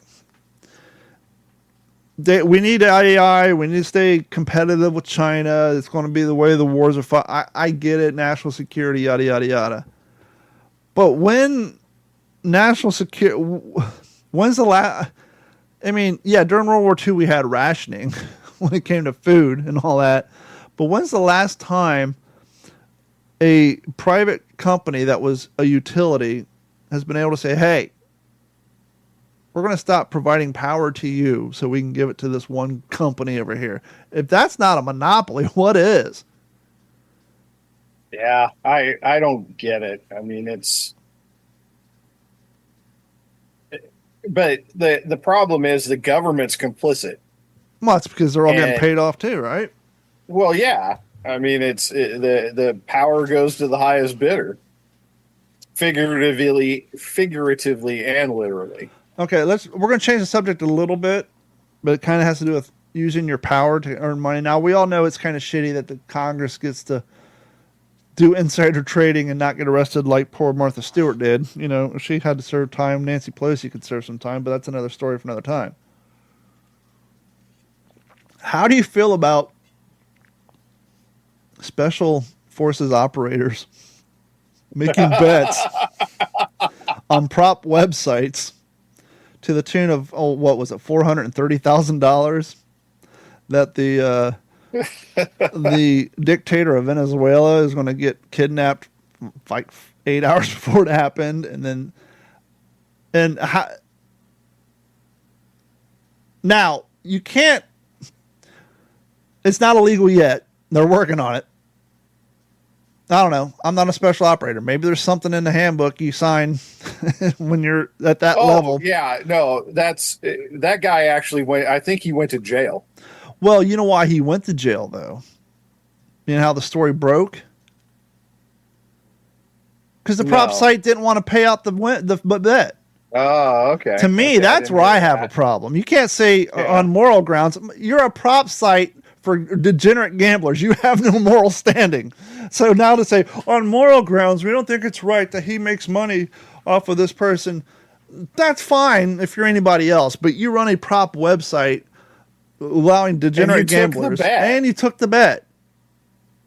C: we need AI, we need to stay competitive with China, it's going to be the way the wars are fought. I get it, national security, yada, yada, yada. But when national security, when's the last, during World War II we had rationing when it came to food and all that. But when's the last time a private company that was a utility has been able to say, hey, we're going to stop providing power to you so we can give it to this one company over here? If that's not a monopoly, what is?
D: Yeah, I don't get it. I mean, but the problem is the government's complicit.
C: Well, it's because they're all getting paid off too, right?
D: Well, yeah. I mean, the power goes to the highest bidder, figuratively and literally.
C: Okay, we're going to change the subject a little bit, but it kind of has to do with using your power to earn money. Now, we all know it's kind of shitty that the Congress gets to do insider trading and not get arrested like poor Martha Stewart did. You know, she had to serve time. Nancy Pelosi could serve some time, but that's another story for another time. How do you feel about special forces operators making bets on prop websites to the tune of, what was it, $430,000 that the dictator of Venezuela is going to get kidnapped like 8 hours before it happened, now you can't. It's not illegal yet. They're working on it. I don't know. I'm not a special operator. Maybe there's something in the handbook you sign when you're at that level.
D: Yeah, no, that guy actually went. I think he went to jail.
C: Well, you know why he went to jail, though? You know how the story broke? Because the prop site didn't want to pay out the bet.
D: Oh, okay.
C: To me, that's where I have a problem. You can't say on moral grounds. You're a prop site for degenerate gamblers. You have no moral standing. So now to say, on moral grounds, we don't think it's right that he makes money off of this person, that's fine if you're anybody else. But you run a prop website allowing degenerate gamblers, and you took the bet.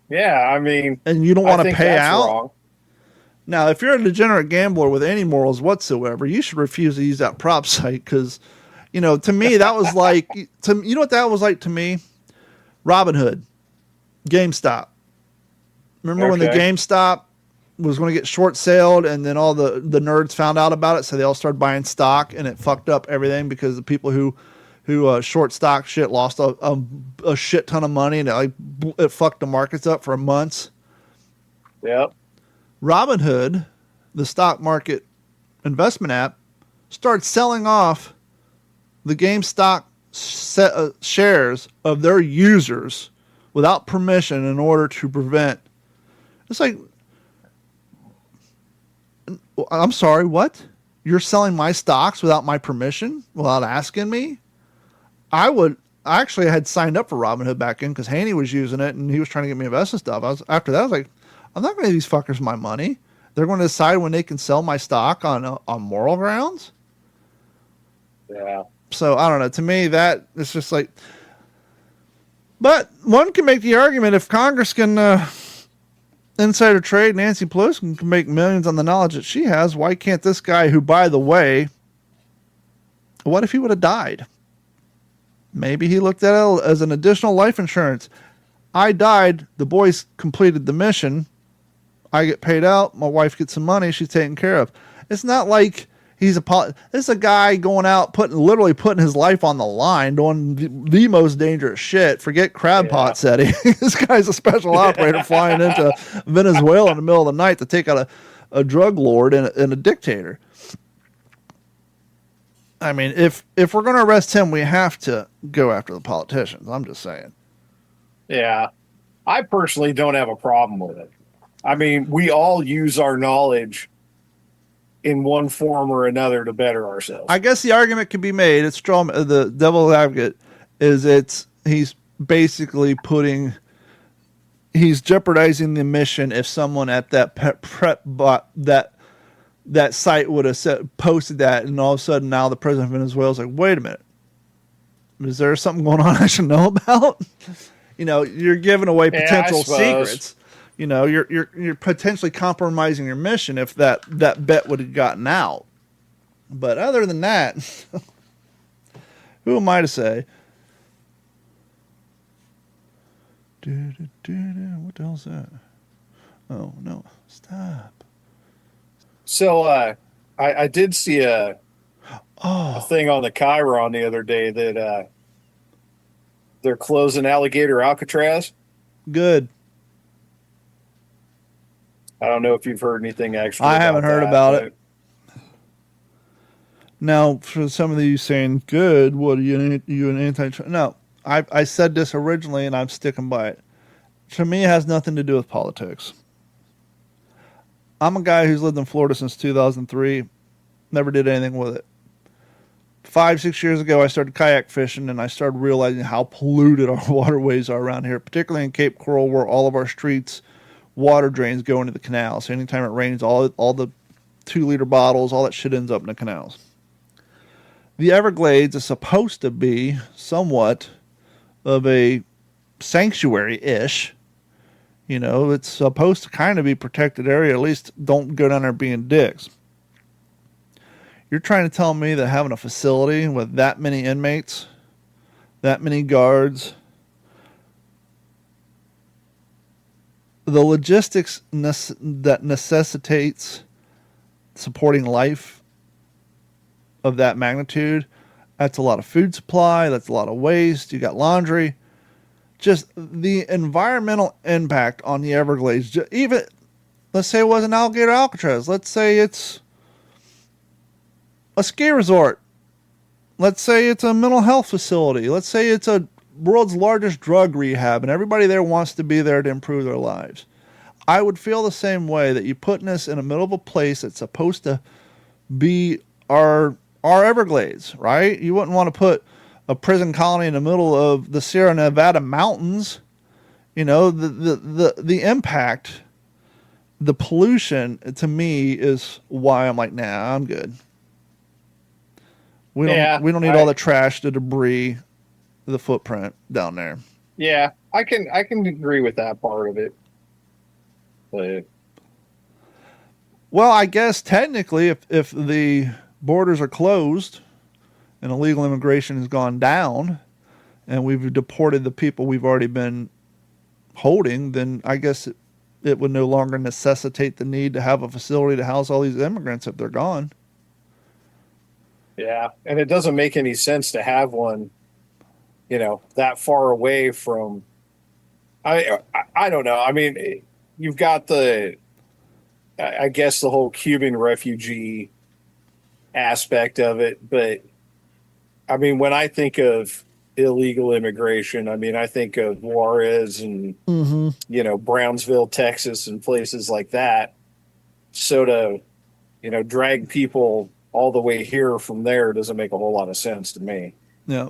D: Yeah, I mean...
C: And you don't want to pay out?
D: Wrong.
C: Now, if you're a degenerate gambler with any morals whatsoever, you should refuse to use that prop site because, you know, to me, that was like... you know what that was like to me? Robinhood, GameStop. Remember when the GameStop was going to get short-sailed and then all the nerds found out about it, so they all started buying stock and it fucked up everything because the people who short stock shit lost a shit ton of money and it fucked the markets up for months.
D: Yep.
C: Robinhood, the stock market investment app, started selling off the GameStop shares of their users without permission in order to prevent. It's like, I'm sorry, what? You're selling my stocks without my permission, without asking me? I actually had signed up for Robinhood back in because Haney was using it and he was trying to get me investment stuff. After that, I was like, I'm not going to give these fuckers my money. They're going to decide when they can sell my stock on moral grounds.
D: Yeah.
C: So I don't know. To me, that it's just like. But one can make the argument if Congress can insider trade, Nancy Pelosi can make millions on the knowledge that she has. Why can't this guy, who, by the way, what if he would have died? Maybe he looked at it as an additional life insurance. I died. The boys completed the mission. I get paid out. My wife gets some money. She's taken care of. It's not like this is a guy going out literally putting his life on the line, doing the most dangerous shit. Forget crab pot setting. This guy's a special operator flying into Venezuela in the middle of the night to take out a drug lord and a dictator. I mean, if we're going to arrest him, we have to go after the politicians. I'm just saying.
D: Yeah. I personally don't have a problem with it. I mean, we all use our knowledge in one form or another to better ourselves.
C: I guess the argument can be made, it's the devil's advocate, is he's basically he's jeopardizing the mission if someone at that prep bot that site would have posted that, and all of a sudden now the president of Venezuela is like, wait a minute, is there something going on I should know about? You know, you're giving away potential secrets. You know, you're potentially compromising your mission if that bet would have gotten out. But other than that, who am I to say? What the hell's that? Oh no! Stop.
D: So I did see a thing on the Chiron the other day that they're closing Alligator Alcatraz.
C: Good.
D: I don't know if you've heard anything actually.
C: I haven't heard about it. Now, for some of you saying good, what are you an anti? No, I said this originally, and I'm sticking by it. To me, it has nothing to do with politics. I'm a guy who's lived in Florida since 2003. Never did anything with it. 5-6 years ago, I started kayak fishing, and I started realizing how polluted our waterways are around here, particularly in Cape Coral, where all of our streets, water drains go into the canal. So anytime it rains, all the 2-liter bottles, all that shit ends up in the canals. The Everglades is supposed to be somewhat of a sanctuary-ish. You know, it's supposed to kind of be protected area. At least don't go down there being dicks. You're trying to tell me that having a facility with that many inmates, that many guards, the logistics that necessitates supporting life of that magnitude, that's a lot of food supply, that's a lot of waste, you got laundry. Just the environmental impact on the Everglades, even, let's say it wasn't Alligator Alcatraz, let's say it's a ski resort, let's say it's a mental health facility, let's say it's a world's largest drug rehab, and everybody there wants to be there to improve their lives. I would feel the same way that you putting us in the middle of a place that's supposed to be our Everglades, right? You wouldn't want to put a prison colony in the middle of the Sierra Nevada mountains. You know, the impact, the pollution, to me, is why I'm like, nah, I'm good. We don't need all the trash, the debris, the footprint down there.
D: Yeah, I can agree with that part of it. But
C: well, I guess technically, if the borders are closed and illegal immigration has gone down, and we've deported the people we've already been holding, then I guess it would no longer necessitate the need to have a facility to house all these immigrants if they're gone.
D: yeah, and it doesn't make any sense to have one, you know, that far away from. I don't know. I mean, you've got I guess the whole Cuban refugee aspect of it, but I mean, when I think of illegal immigration, I mean, I think of Juarez and, you know, Brownsville, Texas, and places like that. So to, you know, drag people all the way here from there doesn't make a whole lot of sense to me.
C: Yeah.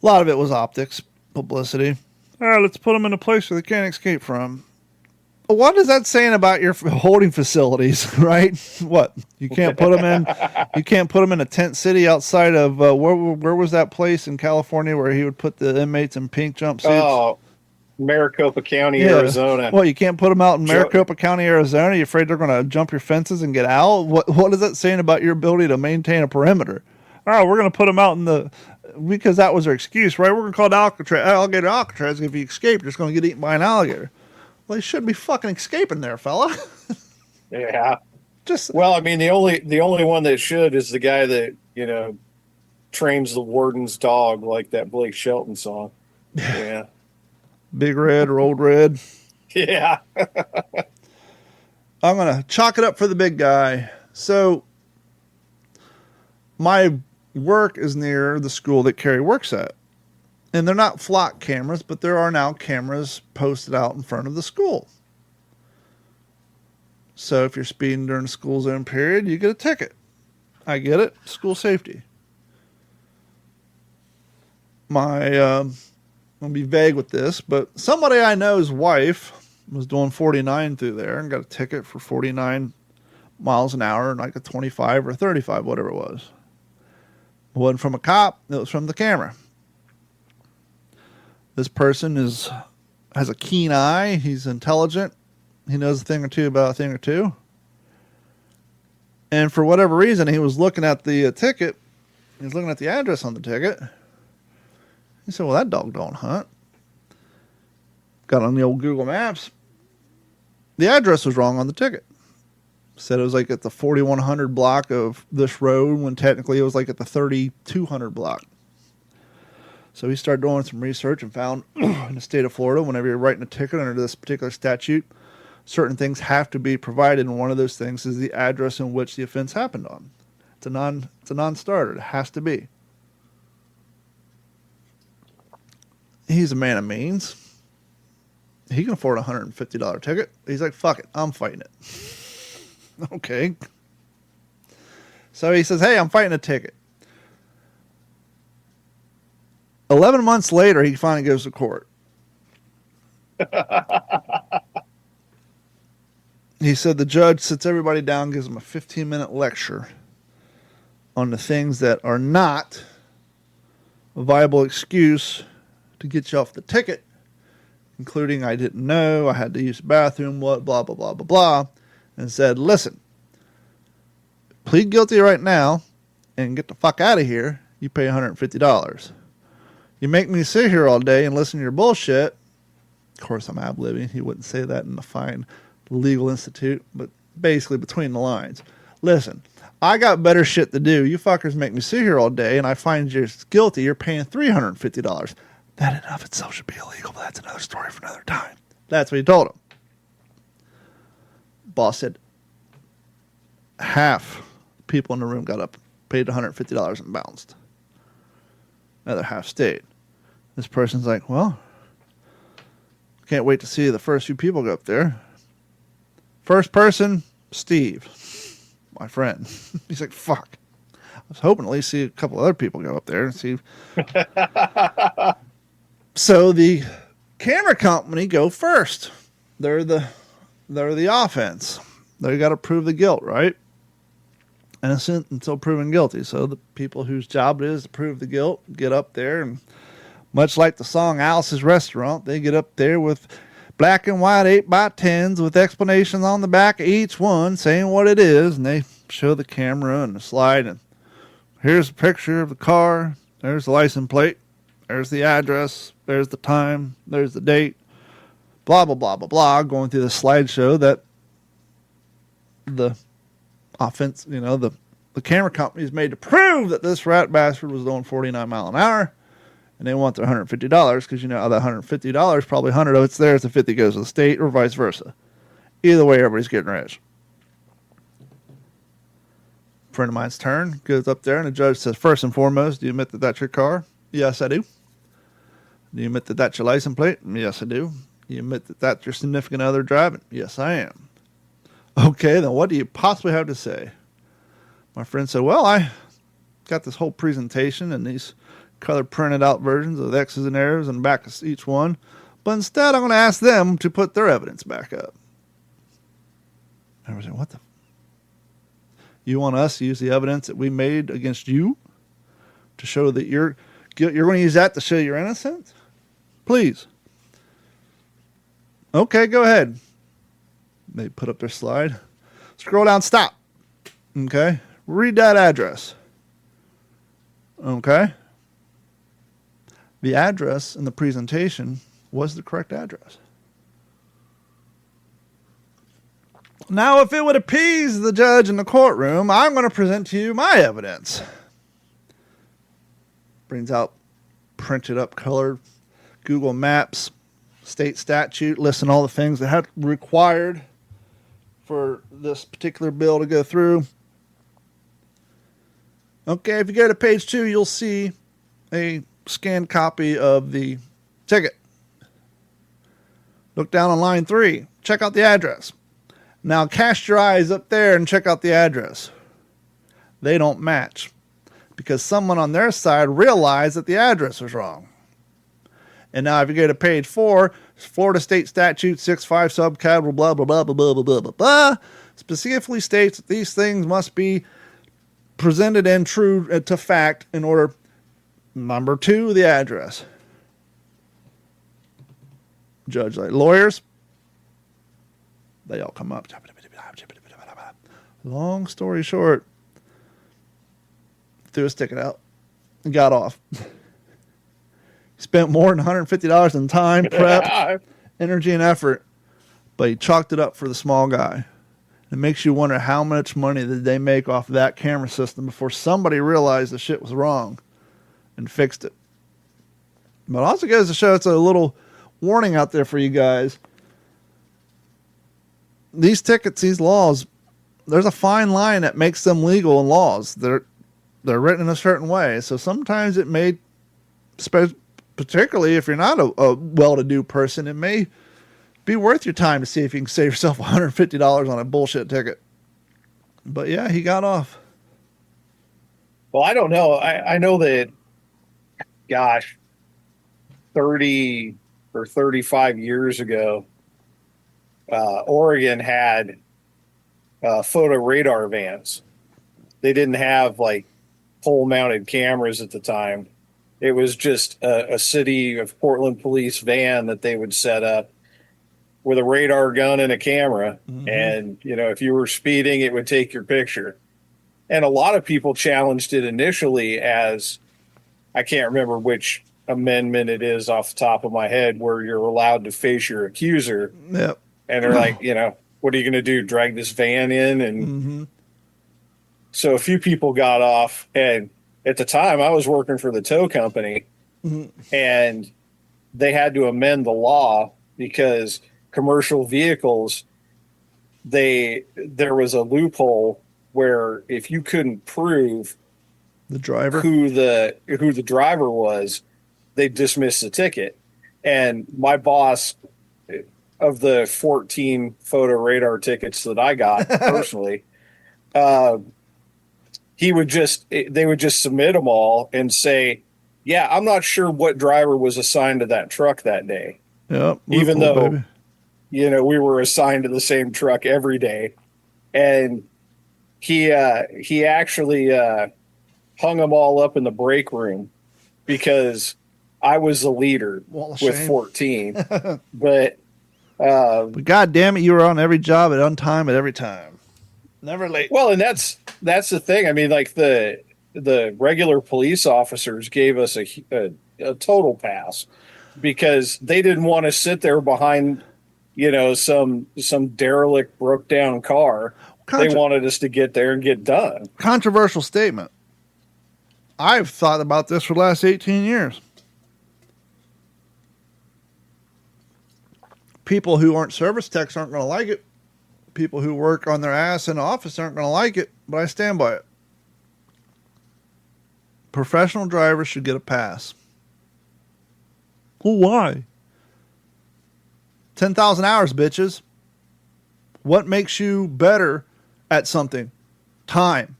C: A lot of it was optics, publicity. All right, let's put them in a place where they can't escape from. What is that saying about your holding facilities, right? What, you can't put them in? You can't put them in a tent city outside of where was that place in California where he would put the inmates in pink jumpsuits?
D: Oh, Maricopa County, Arizona.
C: Well, you can't put them out in Maricopa County, Arizona. You're afraid they're going to jump your fences and get out? What is that saying about your ability to maintain a perimeter? Oh, we're going to put them out in the, because that was their excuse, right? We're going to call it Alligator Alcatraz. If you escape, you're just going to get eaten by an alligator. Well, they shouldn't be fucking escaping there, fella.
D: Yeah. Well, I mean, the only one that should is the guy that, you know, trains the warden's dog, like that Blake Shelton song. Yeah.
C: Big Red or Old Red.
D: Yeah.
C: I'm going to chalk it up for the big guy. So my work is near the school that Carrie works at. And they're not flock cameras, but there are now cameras posted out in front of the school. So if you're speeding during the school zone period, you get a ticket. I get it. School safety. I'll be vague with this, but somebody I know's wife was doing 49 through there and got a ticket for 49 miles an hour and like a 25 or 35, whatever it was. It wasn't from a cop. It was from the camera. This person has a keen eye. He's intelligent. He knows a thing or two about a thing or two. And for whatever reason, he was looking at the ticket. He was looking at the address on the ticket. He said, well, that dog don't hunt. Got on the old Google Maps. The address was wrong on the ticket. Said it was like at the 4100 block of this road when technically it was like at the 3200 block. So he started doing some research and found in the state of Florida, whenever you're writing a ticket under this particular statute, certain things have to be provided, and one of those things is the address in which the offense happened on. It's a non-starter. It has to be. He's a man of means. He can afford a $150 ticket. He's like, fuck it, I'm fighting it. Okay. So he says, hey, I'm fighting a ticket. 11 months later, he finally goes to court. He said the judge sits everybody down, gives them a 15-minute lecture on the things that are not a viable excuse to get you off the ticket, including I didn't know, I had to use the bathroom, what, blah, blah, blah, blah, blah, and said, listen, plead guilty right now and get the fuck out of here. You pay $150. You make me sit here all day and listen to your bullshit. Of course, I'm ad-libbing. He wouldn't say that in the fine legal institute, but basically between the lines. Listen, I got better shit to do. You fuckers make me sit here all day, and I find you're guilty. You're paying $350. That in and of itself should be illegal, but that's another story for another time. That's what he told him. Boss said half people in the room got up, paid $150 and bounced. Another half stayed. This person's like, well, can't wait to see the first few people go up there. First person, Steve, my friend. He's like, fuck. I was hoping at least see a couple other people go up there and see. So the camera company go first. They're the offense. They got to prove the guilt, right? Innocent until proven guilty. So the people whose job it is to prove the guilt get up there, and much like the song Alice's Restaurant, they get up there with black and white 8x10s with explanations on the back of each one saying what it is, and they show the camera and the slide, and here's a picture of the car, there's the license plate, there's the address, there's the time, there's the date, blah, blah, blah, blah, blah, going through the slideshow that the offense, the camera company is made to prove that this rat bastard was doing 49 miles an hour. And they want their $150 because, out of that $150, probably 100 of it's theirs, the 50 goes to the state, or vice versa. Either way, everybody's getting rich. A friend of mine's turn goes up there, and the judge says, first and foremost, do you admit that that's your car? Yes, I do. Do you admit that that's your license plate? Yes, I do. You admit that that's your significant other driving? Yes, I am. Okay, then what do you possibly have to say? My friend said, well, I got this whole presentation and these color printed out versions of the X's and O's and back of each one, but instead I'm going to ask them to put their evidence back up. I was like, what the? You want us to use the evidence that we made against you to show that you're going to use that to show you're innocent? Please. Okay, go ahead. They put up their slide. Scroll down, stop. Okay. Read that address. Okay. The address in the presentation was the correct address. Now, if it would appease the judge in the courtroom, I'm going to present to you my evidence. Brings out printed up colored Google Maps, state statute, listing all the things that had required for this particular bill to go through. Okay, if you go to page 2, you'll see a scanned copy of the ticket. Look down on line 3. Check out the address. Now cast your eyes up there and check out the address. They don't match because someone on their side realized that the address was wrong. And now if you go to page 4, Florida State Statute 65 subcapital blah, blah, blah, blah, blah, blah, blah, blah, blah, specifically states that these things must be presented and true to fact in order. Number 2, the address. Judge, like lawyers, they all come up. Long story short, threw his ticket out and got off. Spent more than $150 in time, prep, energy, and effort, but he chalked it up for the small guy. It makes you wonder how much money did they make off of that camera system before somebody realized the shit was wrong and fixed it. But also goes to show, it's a little warning out there for you guys. These tickets, these laws, there's a fine line that makes them legal in laws. They're written in a certain way. So sometimes it may, particularly if you're not a well-to-do person, it may be worth your time to see if you can save yourself $150 on a bullshit ticket. But yeah, he got off.
D: Well, I don't know. I know that, gosh, 30 or 35 years ago, Oregon had photo radar vans. They didn't have like pole mounted cameras at the time. It was just a city of Portland police van that they would set up with a radar gun and a camera. And, if you were speeding, it would take your picture. And a lot of people challenged it initially as, I can't remember which amendment it is off the top of my head, where you're allowed to face your accuser.
C: Yep.
D: And they're like, what are you going to do? Drag this van in? And so a few people got off. And at the time, I was working for the tow company, and they had to amend the law because commercial vehicles, there was a loophole where if you couldn't prove
C: The driver.
D: who the driver was, they dismissed the ticket. And my boss, of the 14 photo radar tickets that I got personally, they would just submit them all and say, yeah, I'm not sure what driver was assigned to that truck that day.
C: Yep.
D: Even
C: loophole,
D: though,
C: baby.
D: we were assigned to the same truck every day. And he actually hung them all up in the break room because I was the leader
C: Well,
D: with
C: shame.
D: 14. But
C: But God damn it, you were on every job on time at every time. Never late.
D: well, and that's the thing. I mean, like the regular police officers gave us a total pass because they didn't want to sit there behind, some derelict, broke down car. They wanted us to get there and get done.
C: Controversial statement. I've thought about this for the last 18 years. People who aren't service techs aren't going to like it. People who work on their ass in the office aren't going to like it, but I stand by it. Professional drivers should get a pass. Well, why? 10,000 hours, bitches. What makes you better at something? Time.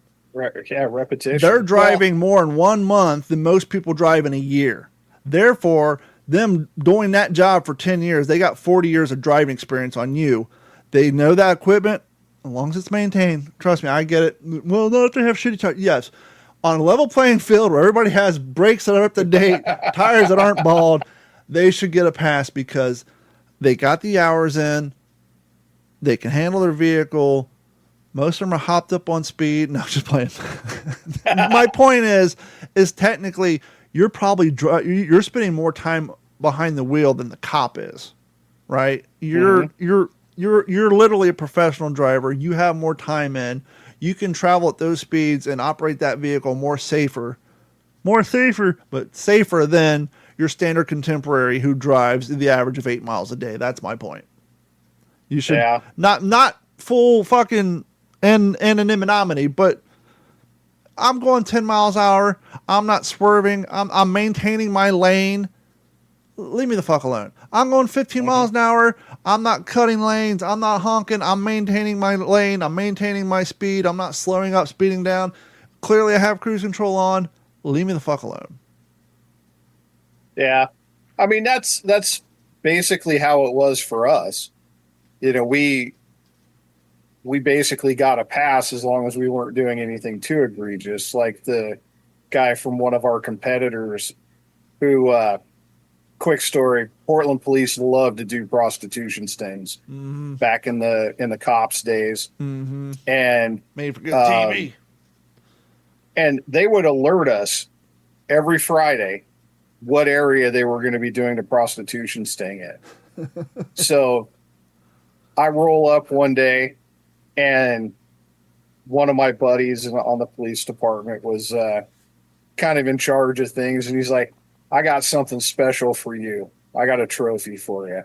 D: Yeah, repetition.
C: They're driving more in 1 month than most people drive in a year. Therefore, them doing that job for 10 years, they got 40 years of driving experience on you. They know that equipment, as long as it's maintained. Trust me, I get it. Well, not if they have shitty tires. Yes. On a level playing field where everybody has brakes that are up to date, tires that aren't bald, they should get a pass because they got the hours in. They can handle their vehicle. Most of them are hopped up on speed. No, just playing. My point is technically you're probably you're spending more time behind the wheel than the cop is, right? You're literally a professional driver. You have more time in. You can travel at those speeds and operate that vehicle more safer, but safer than your standard contemporary who drives the average of 8 miles a day. That's my point. You should not full fucking anonymity, but I'm going 10 miles an hour. I'm not swerving. I'm maintaining my lane. Leave me the fuck alone. I'm going 15 miles an hour. I'm not cutting lanes. I'm not honking. I'm maintaining my lane. I'm maintaining my speed. I'm not slowing up, speeding down. Clearly, I have cruise control on. Leave me the fuck alone.
D: Yeah. I mean, that's basically how it was for us. We basically got a pass as long as we weren't doing anything too egregious. Like the guy from one of our competitors who, quick story, Portland police love to do prostitution stings back in the cops days.
C: Mm-hmm.
D: And
C: made for good TV.
D: And they would alert us every Friday what area they were going to be doing the prostitution sting at. So I roll up one day, and one of my buddies on the police department was kind of in charge of things. And he's like, I got something special for you. I got a trophy for you.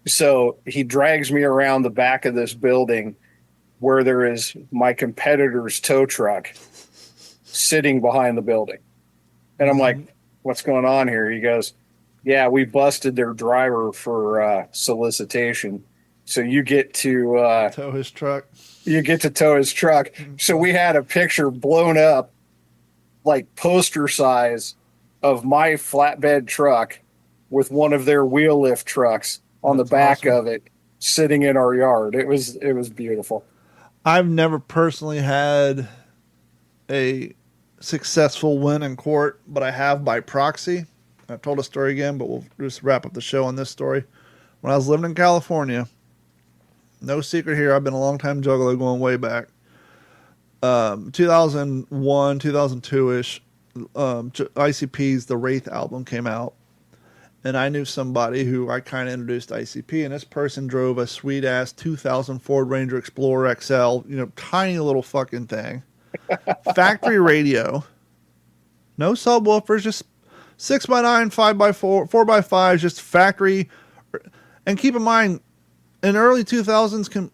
D: So he drags me around the back of this building where there is my competitor's tow truck sitting behind the building. And I'm like, what's going on here? He goes, yeah, we busted their driver for solicitation. So you get to
C: tow his truck.
D: You get to tow his truck. So we had a picture blown up like poster size of my flatbed truck with one of their wheel lift trucks on the back of it sitting in our yard. It was beautiful.
C: I've never personally had a successful win in court, but I have by proxy. I've told a story again, but we'll just wrap up the show on this story. When I was living in California, no secret here, I've been a long time juggalo going way back. 2001, 2002-ish, ICP's The Wraith album came out. And I knew somebody who I kind of introduced to ICP, and this person drove a sweet-ass 2000 Ford Ranger Explorer XL, tiny little fucking thing. Factory radio. No subwoofers, just 6x9, 5x4, 4x5, just factory. And keep in mind, in early 2000s,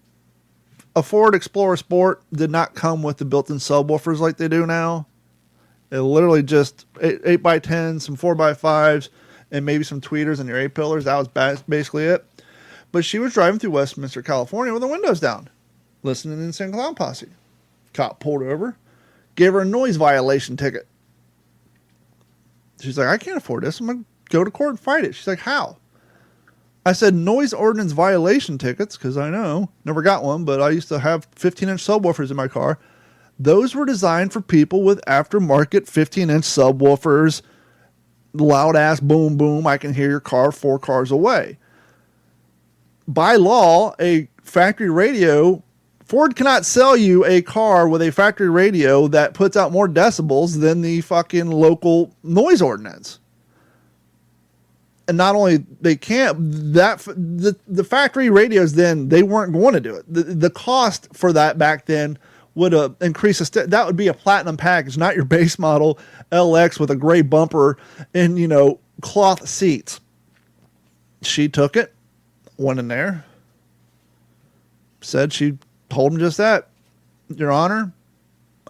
C: a Ford Explorer Sport did not come with the built-in subwoofers like they do now. It literally just 8x10s, some 4x5s, and maybe some tweeters and your A-pillars. That was basically it. But she was driving through Westminster, California with her windows down, listening to Insane Clown Posse. Cop pulled over, gave her a noise violation ticket. She's like, I can't afford this. I'm going to go to court and fight it. She's like, how? I said, noise ordinance violation tickets, because I know. Never got one, but I used to have 15-inch subwoofers in my car. Those were designed for people with aftermarket 15-inch subwoofers, loud ass boom boom, I can hear your car 4 cars away. By law, a factory radio, Ford cannot sell you a car with a factory radio that puts out more decibels than the fucking local noise ordinance. And not only they can't, the factory radios then, they weren't going to do it. The cost for that back then would increase that would be a platinum package, not your base model LX with a gray bumper and cloth seats. She took it, went in there, said she told him just that. Your Honor,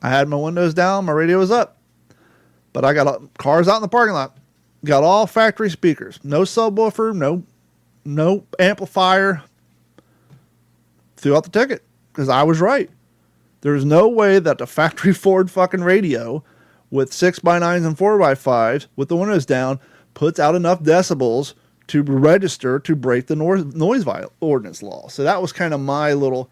C: I had my windows down, my radio was up, but I got cars out in the parking lot, got all factory speakers, no subwoofer, no amplifier. Threw out the ticket because I was right. There's no way that the factory Ford fucking radio with 6x9s and 4x5s with the windows down puts out enough decibels to register to break the noise ordinance law. So that was kind of my little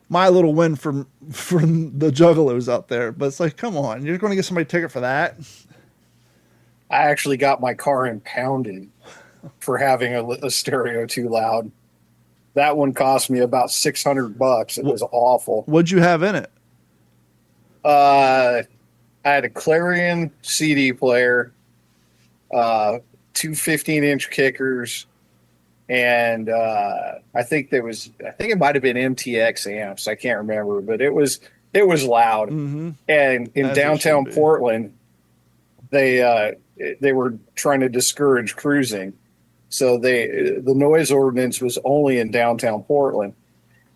C: win from the juggalos out there. But it's like, come on, you're going to get somebody a ticket for that?
D: I actually got my car impounded for having a stereo too loud. That one cost me about $600. It was awful.
C: What'd you have in it?
D: I had a Clarion CD player, 2 15-inch kickers, and I think it might have been MTX amps. I can't remember, but it was loud. Mm-hmm. And in downtown Portland, they were trying to discourage cruising. So the noise ordinance was only in downtown Portland.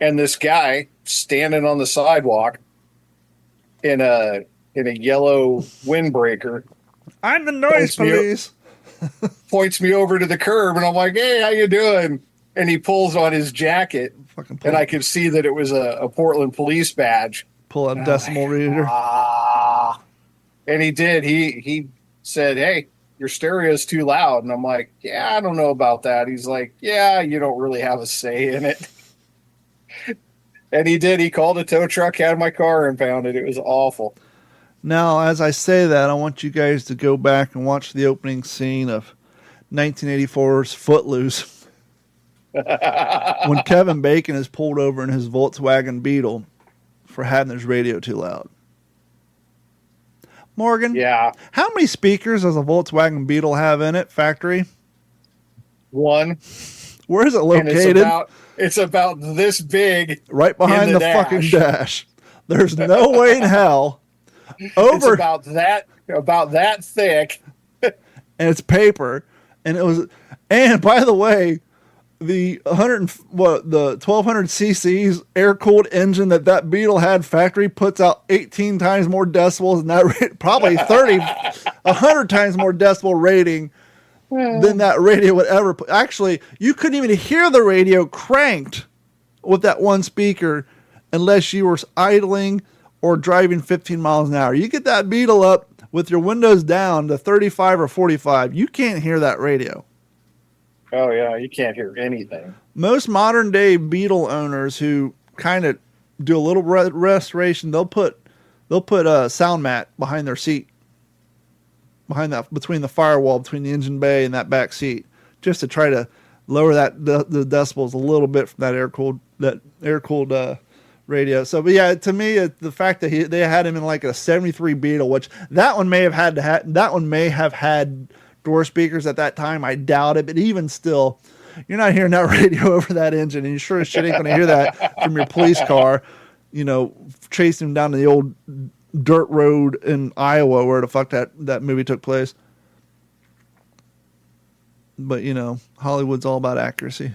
D: And this guy standing on the sidewalk in a yellow windbreaker.
C: I'm the noise police.
D: Points me over to the curb, and I'm like, hey, how you doing? And he pulls on his jacket, and I could see that it was a Portland police badge.
C: Pull out a decimal reader.
D: And he did. He said, hey, your stereo's too loud. And I'm like, yeah, I don't know about that. He's like, yeah, you don't really have a say in it. And he did. He called a tow truck, had my car impounded. It was awful.
C: Now, as I say that, I want you guys to go back and watch the opening scene of 1984's Footloose. When Kevin Bacon is pulled over in his Volkswagen Beetle for having his radio too loud. Morgan,
D: yeah.
C: How many speakers does a Volkswagen Beetle have in it, factory?
D: 1.
C: Where is it located?
D: It's about this big.
C: Right behind the fucking dash. There's no way in hell.
D: It's about that thick.
C: And it's paper. And by the way, the 1200 cc's air cooled engine that Beetle had factory puts out 18 times more decibels than that, probably 100 times more decibel rating than that radio would ever put. Actually, you couldn't even hear the radio cranked with that one speaker unless you were idling or driving 15 miles an hour. You get that Beetle up with your windows down to 35 or 45, you can't hear that radio.
D: Oh yeah, you can't hear anything.
C: Most modern day Beetle owners who kind of do a little restoration, they'll put a sound mat behind their seat, between the firewall, between the engine bay and that back seat, just to try to lower the decibels a little bit from that air cooled radio. So, but yeah, to me, the fact that they had him in like a 73 Beetle, which that one may have had door speakers at that time. I doubt it, but even still, you're not hearing that radio over that engine, and you sure as shit ain't going to hear that from your police car, chasing him down the old dirt road in Iowa where the fuck that movie took place. But, Hollywood's all about accuracy.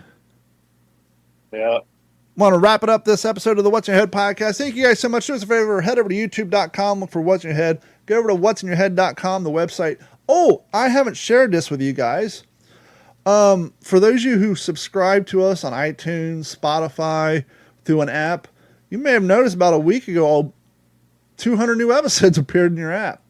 D: Yeah.
C: Want to wrap it up this episode of the What's in Your Head podcast. Thank you guys so much. Do us a favor. Head over to youtube.com. Look for What's in Your Head. Go over to what'sinyourhead.com, the website. Oh, I haven't shared this with you guys. For those of you who subscribe to us on iTunes, Spotify, through an app, you may have noticed about a week ago, 200 new episodes appeared in your app.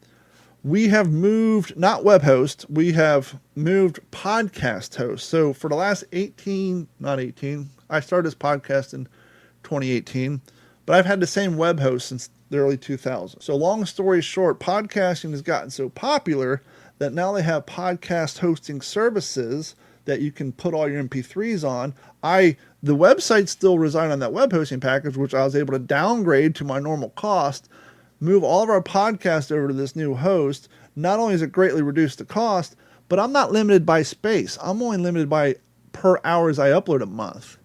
C: We have moved, not web host, we have moved podcast host. So for the last I started this podcast in 2018, but I've had the same web host since the early 2000s. So long story short, podcasting has gotten so popular that now they have podcast hosting services that you can put all your MP3s on. The website still reside on that web hosting package, which I was able to downgrade to my normal cost, move all of our podcasts over to this new host. Not only has it greatly reduced the cost, but I'm not limited by space. I'm only limited by per hours I upload a month.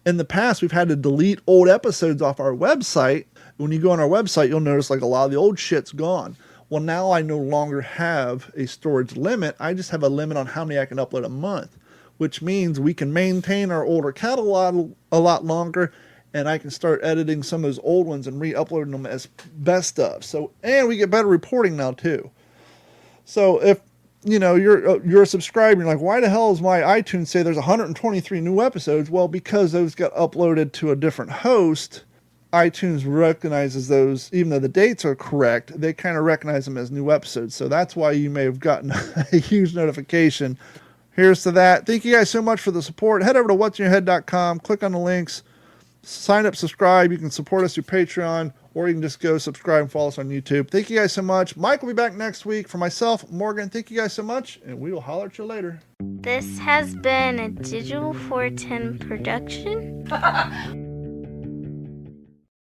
C: In the past, we've had to delete old episodes off our website. When you go on our website, you'll notice like a lot of the old shit's gone. Well, now I no longer have a storage limit. I just have a limit on how many I can upload a month, which means we can maintain our older catalog a lot longer, and I can start editing some of those old ones and re-uploading them as best of. So, and we get better reporting now too. So if you're a subscriber, you're like, why the hell does my iTunes say there's 123 new episodes? Well, because those got uploaded to a different host. iTunes recognizes those, even though the dates are correct, they kind of recognize them as new episodes. So that's why you may have gotten a huge notification. Here's to that. Thank you guys so much for the support. Head over to what'sinyourhead.com, click on the links, sign up, subscribe. You can support us through Patreon, or you can just go subscribe and follow us on YouTube. Thank you guys so much. Mike will be back next week. For myself, Morgan, thank you guys so much, and we will holler at you later.
F: This has been a Digital 410 production.